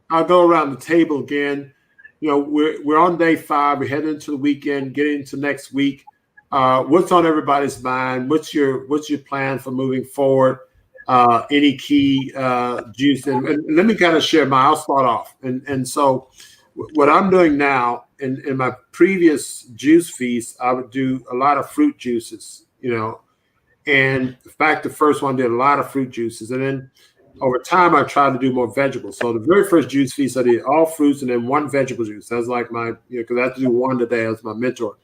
go around the table again. We're on day 5. We're heading into the weekend, getting into next week. What's on everybody's mind? What's your plan for moving forward? Any key juice? And let me kind of share I'll start off. And so what I'm doing now, in my previous juice feast, I would do a lot of fruit juices, and in fact, the first one did a lot of fruit juices. And then over time, I tried to do more vegetables. So the very first juice feast, I did all fruits and then one vegetable juice. That's like my, because I have to do one today as my mentor.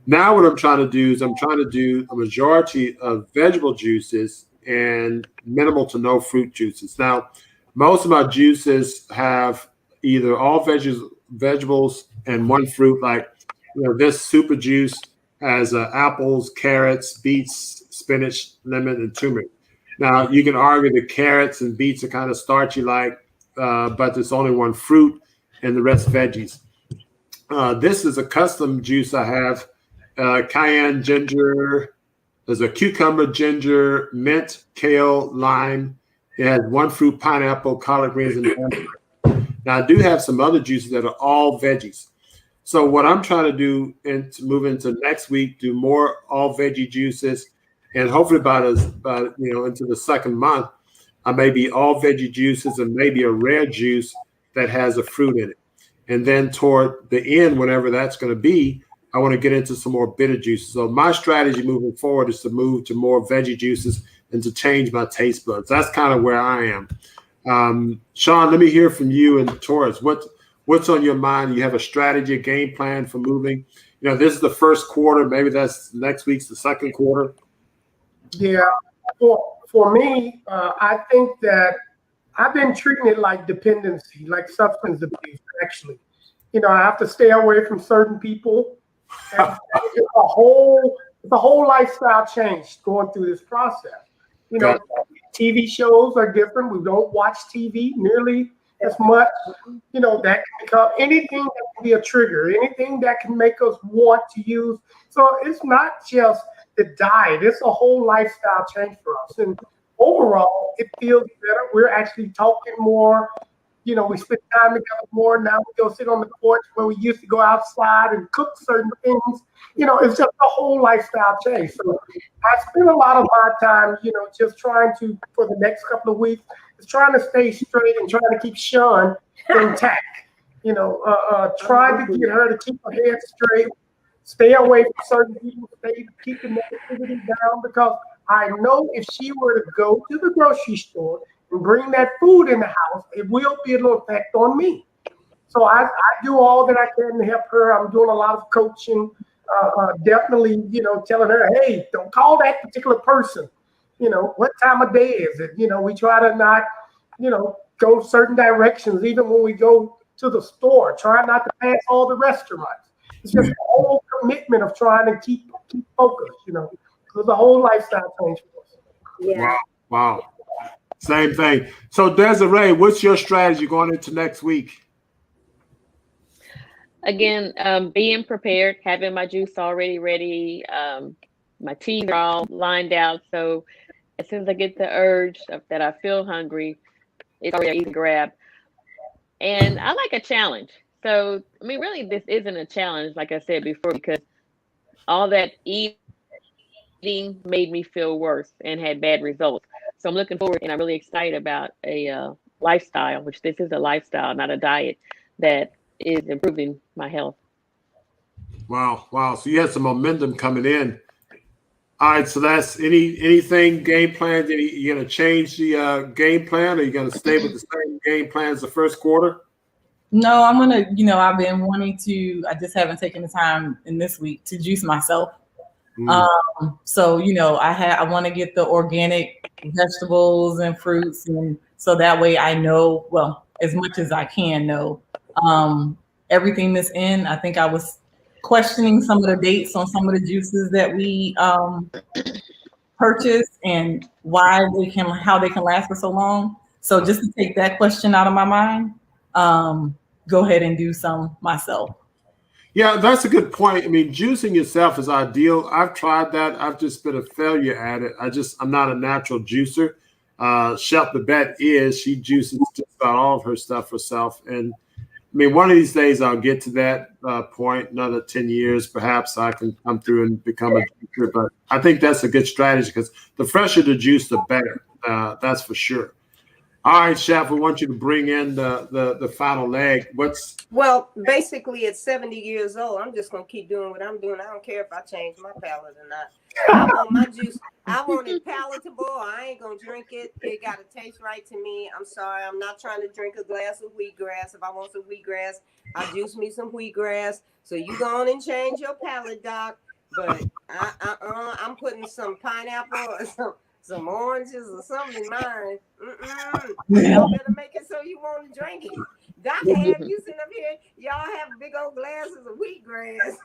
Now what I'm trying to do is I'm trying to do a majority of vegetable juices and minimal to no fruit juices. Now, most of my juices have either all vegetables and one fruit, like this super juice has apples, carrots, beets, spinach, lemon, and turmeric. Now you can argue that carrots and beets are kind of starchy, but there's only one fruit and the rest veggies. This is a custom juice I have: cayenne, ginger. There's a cucumber, ginger, mint, kale, lime. It has one fruit: pineapple, collard greens, and lemon. Now, I do have some other juices that are all veggies. So what I'm trying to do and to move into next week, do more all veggie juices. And hopefully by into the second month, I may be all veggie juices and maybe a rare juice that has a fruit in it. And then toward the end, whenever that's going to be, I want to get into some more bitter juices. So my strategy moving forward is to move to more veggie juices and to change my taste buds. That's kind of where I am. Sean, let me hear from you and Taurus. What's on your mind? You have a strategy, a game plan for moving. This is the first quarter. Maybe that's next week's the second quarter. Yeah. For me, I think that I've been treating it like dependency, like substance abuse, actually. I have to stay away from certain people. And it's a whole lifestyle change going through this process. TV shows are different. We don't watch TV nearly as much. That can become anything that can be a trigger, anything that can make us want to use. So it's not just the diet, it's a whole lifestyle change for us. And overall, it feels better. We're actually talking more. We spend time together more. Now we go sit on the porch where we used to go outside and cook certain things. It's just a whole lifestyle change. So I spend a lot of my time, just trying to, for the next couple of weeks, is trying to stay straight and trying to keep Sean intact. Trying to get her to keep her head straight, stay away from certain people, keep the negativity down, because I know if she were to go to the grocery store and bring that food in the house, it will be a little effect on me. So I do all that I can to help her. I'm doing a lot of coaching, definitely, telling her, hey, don't call that particular person. What time of day is it? We try to not, go certain directions, even when we go to the store, try not to pass all the restaurants. It's just a whole commitment of trying to keep focused, It's a whole lifestyle change for us. Yeah. Wow. Same thing. So Desiree, what's your strategy going into next week? Again, being prepared, having my juice already ready. My teas are all lined out. So as soon as I get the urge that I feel hungry, it's already an easy grab. And I like a challenge. So, really, this isn't a challenge, like I said before, because all that eating made me feel worse and had bad results. So I'm looking forward, and I'm really excited about a lifestyle, which this is a lifestyle, not a diet, that is improving my health. Wow. So you had some momentum coming in. All right. So that's anything game plan. You going to change the game plan, or you going to stay with the same game plan as the first quarter? No, I'm going to, I've been wanting to, I just haven't taken the time in this week to juice myself. So, I want to get the organic vegetables and fruits. And so that way I know, well, as much as I can know, everything that's in. I think I was questioning some of the dates on some of the juices that we purchased and how they can last for so long. So just to take that question out of my mind, go ahead and do some myself. Yeah, that's a good point. Juicing yourself is ideal. I've tried that. I've just been a failure at it. I'm not a natural juicer. Chef Babette she juices just about all of her stuff herself. And one of these days I'll get to that point. Another 10 years, perhaps I can come through and become a juicer. But I think that's a good strategy, because the fresher the juice, the better. That's for sure. All right, Chef, we want you to bring in the final leg. Well, basically at 70 years old, I'm just going to keep doing what I'm doing. I don't care if I change my palate or not. I want my juice. I want it palatable. I ain't going to drink it. It got to taste right to me. I'm sorry. I'm not trying to drink a glass of wheatgrass. If I want some wheatgrass, I'll juice me some wheatgrass. So you go on and change your palate, Doc. But I'm putting some pineapple or some oranges or something in mine. Y'all better make it so you want to drink it. Doc have you sitting up here, y'all have big old glasses of wheatgrass.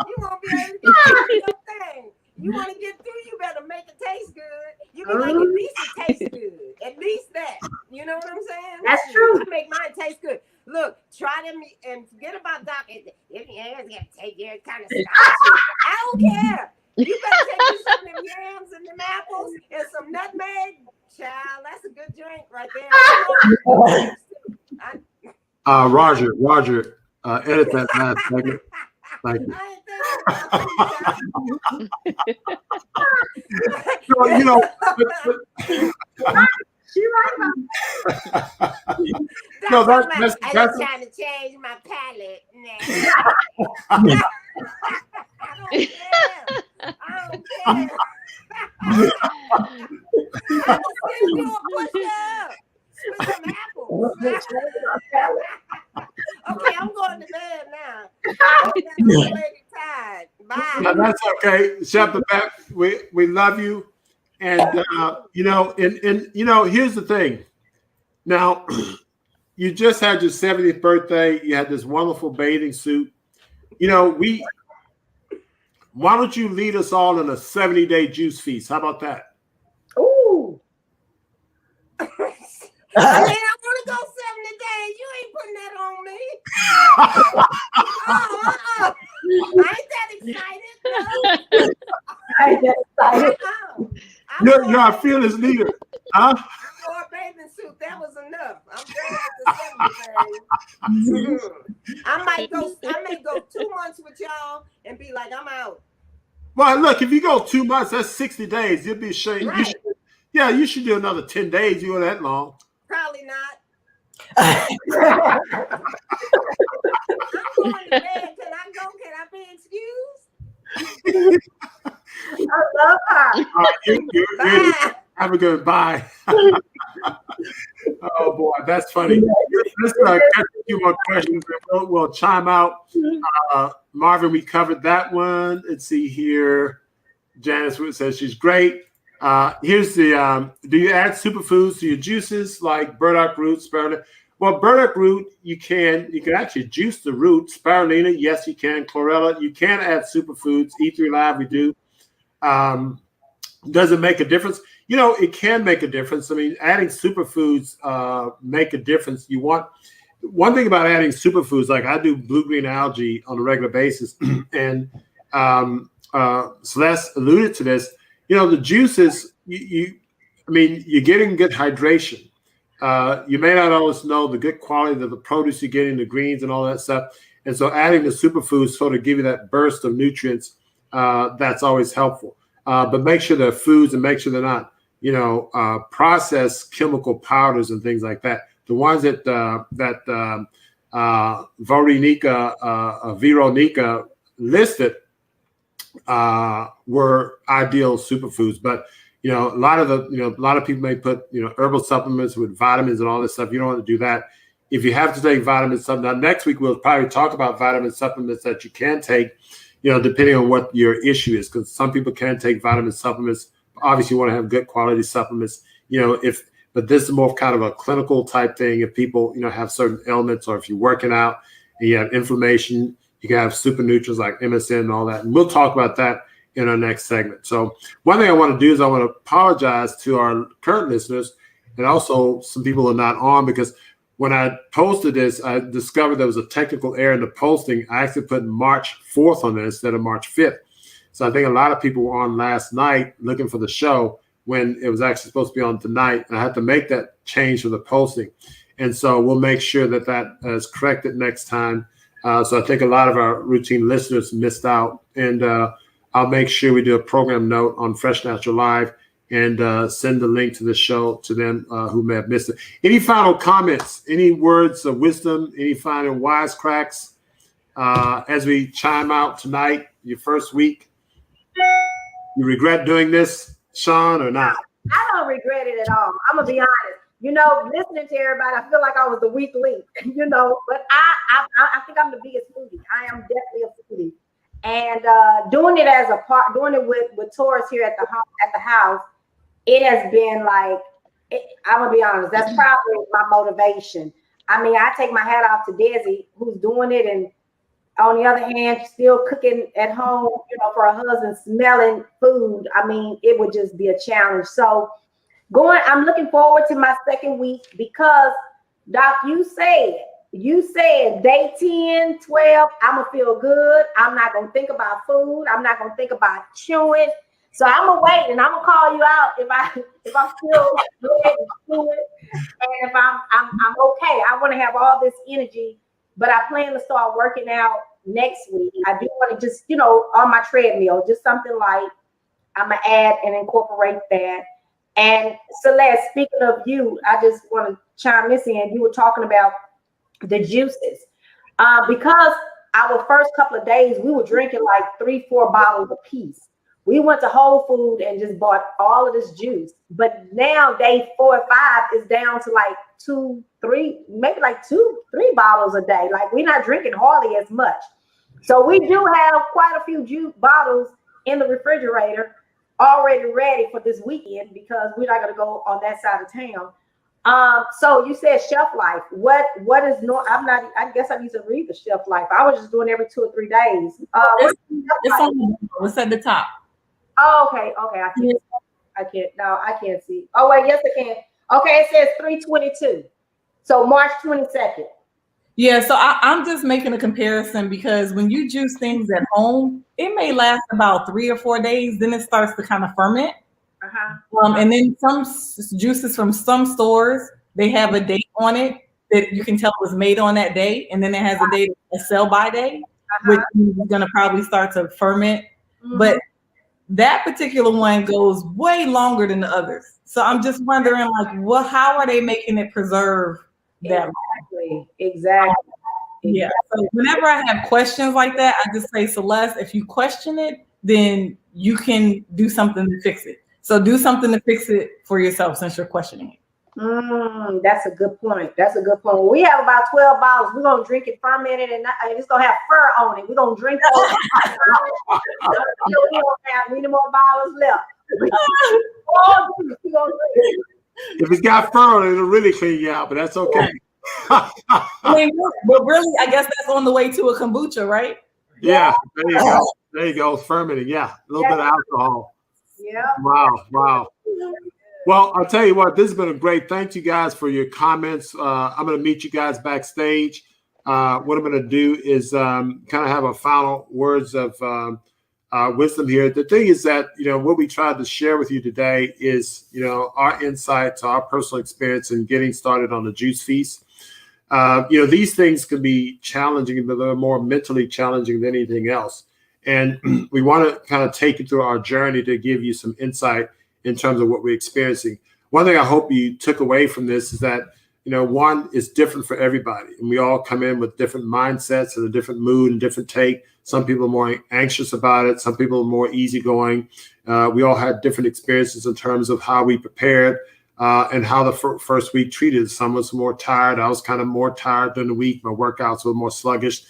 You won't be able to get your thing. You want to get through, you better make it taste good. You can like, at least it tastes good. At least that. You know what I'm saying? That's true. I make mine taste good. Look, try them and forget about Doc. If your hands got to take your kind of starchy. I don't care. You better take you some of them yams and them apples and some nutmeg. Child, that's a good drink right there. Roger, edit that last segment. Thank you. I ain't thinking So, you know, She right no, that's that's trying to change my palate now. I don't care. I can still do a push-up. With some apples. Okay, I'm going to bed now. I'm already tired. Bye. no, that's okay. Chef Babette, we love you. And you know, and you know, here's the thing. Now, you just had your 70th birthday. You had this wonderful bathing suit. You know, why don't you lead us all in a 70-day juice feast? How about that? Ooh. I want to go 70 days. You ain't putting that on me. I ain't that excited. No. I ain't that excited. You're our fearless leader. Huh? I wore a bathing suit. That was enough. I'm done with the 70 days. I may go 2 months with y'all and be like, I'm out. Well, look, if you go 2 months, that's 60 days. You'll be ashamed. Right. You should do another 10 days. You go that long. Probably not. I'm going to bed. Can I go? Can I be excused? I love her. Bye. Have a good bye. Oh boy, that's funny. Let's catch a few more questions. We'll chime out. Marvin, we covered that one. Let's see here. Janice says she's great. Here's the do you add superfoods to your juices like burdock root, spirulina? Well, burdock root, you can actually juice the root. Spirulina, yes, you can. Chlorella, you can add superfoods. E3 Live, we do. Does it make a difference? You know, it can make a difference. I mean, adding superfoods make a difference. You want one thing about adding superfoods, like I do blue-green algae on a regular basis, and Celeste alluded to this. You know, the juices, you're getting good hydration. You may not always know the good quality of the produce you're getting, the greens and all that stuff. And so adding the superfoods sort of give you that burst of nutrients. That's always helpful. But make sure they're foods and make sure they're not, processed chemical powders and things like that. The ones that Veronica listed were ideal superfoods. But a lot of people may put herbal supplements with vitamins and all this stuff. You don't want to do that. If you have to take vitamin supplements, now next week we'll probably talk about vitamin supplements that you can take, depending on what your issue is, because some people can take vitamin supplements. Obviously, you want to have good quality supplements. But this is more kind of a clinical type thing. If people, have certain ailments, or if you're working out and you have inflammation, you can have super nutrients like MSM and all that. And we'll talk about that in our next segment. So one thing I want to do is I want to apologize to our current listeners and also some people who are not on, because when I posted this, I discovered there was a technical error in the posting. I actually put March 4th on there instead of March 5th. So I think a lot of people were on last night looking for the show when it was actually supposed to be on tonight. And I had to make that change for the posting. And so we'll make sure that that is corrected next time. So I think a lot of our routine listeners missed out. And I'll make sure we do a program note on Fresh Natural Live and send the link to the show to them who may have missed it. Any final comments, any words of wisdom, any final wisecracks as we chime out tonight, your first week? You regret doing this, Sean, or not? I don't regret it at all. I'm going to be honest. Listening to everybody, I feel like I was the weak link, but I think I'm the biggest foodie. I am definitely a foodie. And doing it as a part, doing it with Taurus here at the house, it has been like, I'm gonna be honest, that's probably my motivation. I mean, I take my hat off to Desi, who's doing it, and on the other hand, still cooking at home, for her husband, smelling food. I mean, it would just be a challenge. So I'm looking forward to my second week because, Doc, you said day 10, 12, I'm going to feel good. I'm not going to think about food. I'm not going to think about chewing. So I'm going to wait and I'm going to call you out if I'm still good and chewing. And if I'm okay. I want to have all this energy, but I plan to start working out next week, I do want to just, on my treadmill, just something light. I'm going to add and incorporate that. And Celeste, speaking of you, I just want to chime this in. You were talking about the juices. Because our first couple of days, we were drinking like 3-4 bottles a piece. We went to Whole Food and just bought all of this juice. But now day 4 and 5 is down to like 2, 3, maybe like 2, 3 bottles a day. Like we're not drinking hardly as much. So we do have quite a few juice bottles in the refrigerator already ready for this weekend because we're not going to go on that side of town. So you said shelf life. What is no? I guess I need to read the shelf life. I was just doing every 2 or 3 days. It's at the top. Oh, okay. I can't. No, I can't see. Oh wait, yes I can. Okay, it says 3/22. So March 22nd. Yeah, so I'm just making a comparison because when you juice things at home, it may last about 3 or 4 days. Then it starts to kind of ferment. And then some juices from some stores, they have a date on it that you can tell was made on that day. And then it has a date, a sell by day, which is going to probably start to ferment. But that particular one goes way longer than the others. So I'm just wondering, like, how are they making it preserve that long? Exactly. Yeah. So whenever I have questions like that, I just say, Celeste, if you question it, then you can do something to fix it. So do something to fix it for yourself since you're questioning it. That's a good point. When we have about 12 bottles, we're going to drink it fermented and it's going to have fur on it. We're going to drink those. We don't have any more bottles left. If it's got fur on it, it'll really clean you out, but that's okay. I mean, but really, I guess that's on the way to a kombucha, right? Yeah, there you go. There you go. Fermenting. Yeah, a little bit of alcohol. Yeah. Wow. Well, I'll tell you what, this has been a great. Thank you guys for your comments. I'm going to meet you guys backstage. What I'm going to do is kind of have a final words of wisdom here. The thing is that, what we tried to share with you today is, our insights, our personal experience in getting started on the juice feast. These things can be challenging, but they're more mentally challenging than anything else. And we want to kind of take you through our journey to give you some insight in terms of what we're experiencing. One thing I hope you took away from this is that, one is different for everybody. And we all come in with different mindsets and a different mood and different take. Some people are more anxious about it. Some people are more easygoing. We all had different experiences in terms of how we prepared and how the first week treated. Some was more tired. I was kind of more tired during the week. My workouts were more sluggish.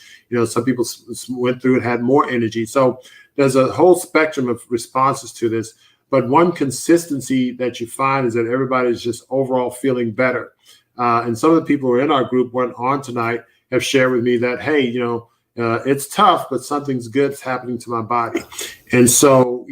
Some people went through and had more energy. So there's a whole spectrum of responses to this. But one consistency that you find is that everybody's just overall feeling better. And some of the people who are in our group went on tonight have shared with me that, hey, it's tough, but something's good's happening to my body. And so,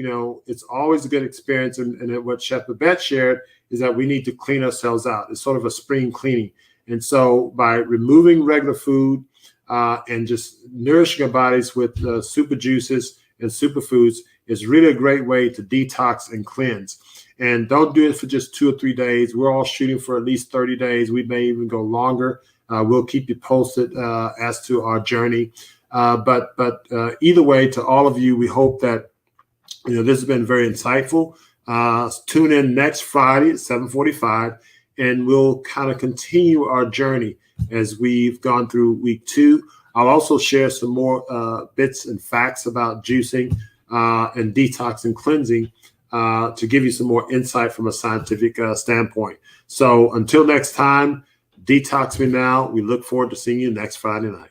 it's always a good experience. And what Chef Babette shared is that we need to clean ourselves out. It's sort of a spring cleaning. And so by removing regular food and just nourishing our bodies with super juices and superfoods is really a great way to detox and cleanse. And don't do it for just 2 or 3 days. We're all shooting for at least 30 days. We may even go longer. We'll keep you posted as to our journey. But either way, to all of you, we hope that this has been very insightful. Tune in next Friday at 7:45, and we'll kind of continue our journey as we've gone through week 2. I'll also share some more bits and facts about juicing and detox and cleansing to give you some more insight from a scientific standpoint. So until next time, Detox Me Now. We look forward to seeing you next Friday night.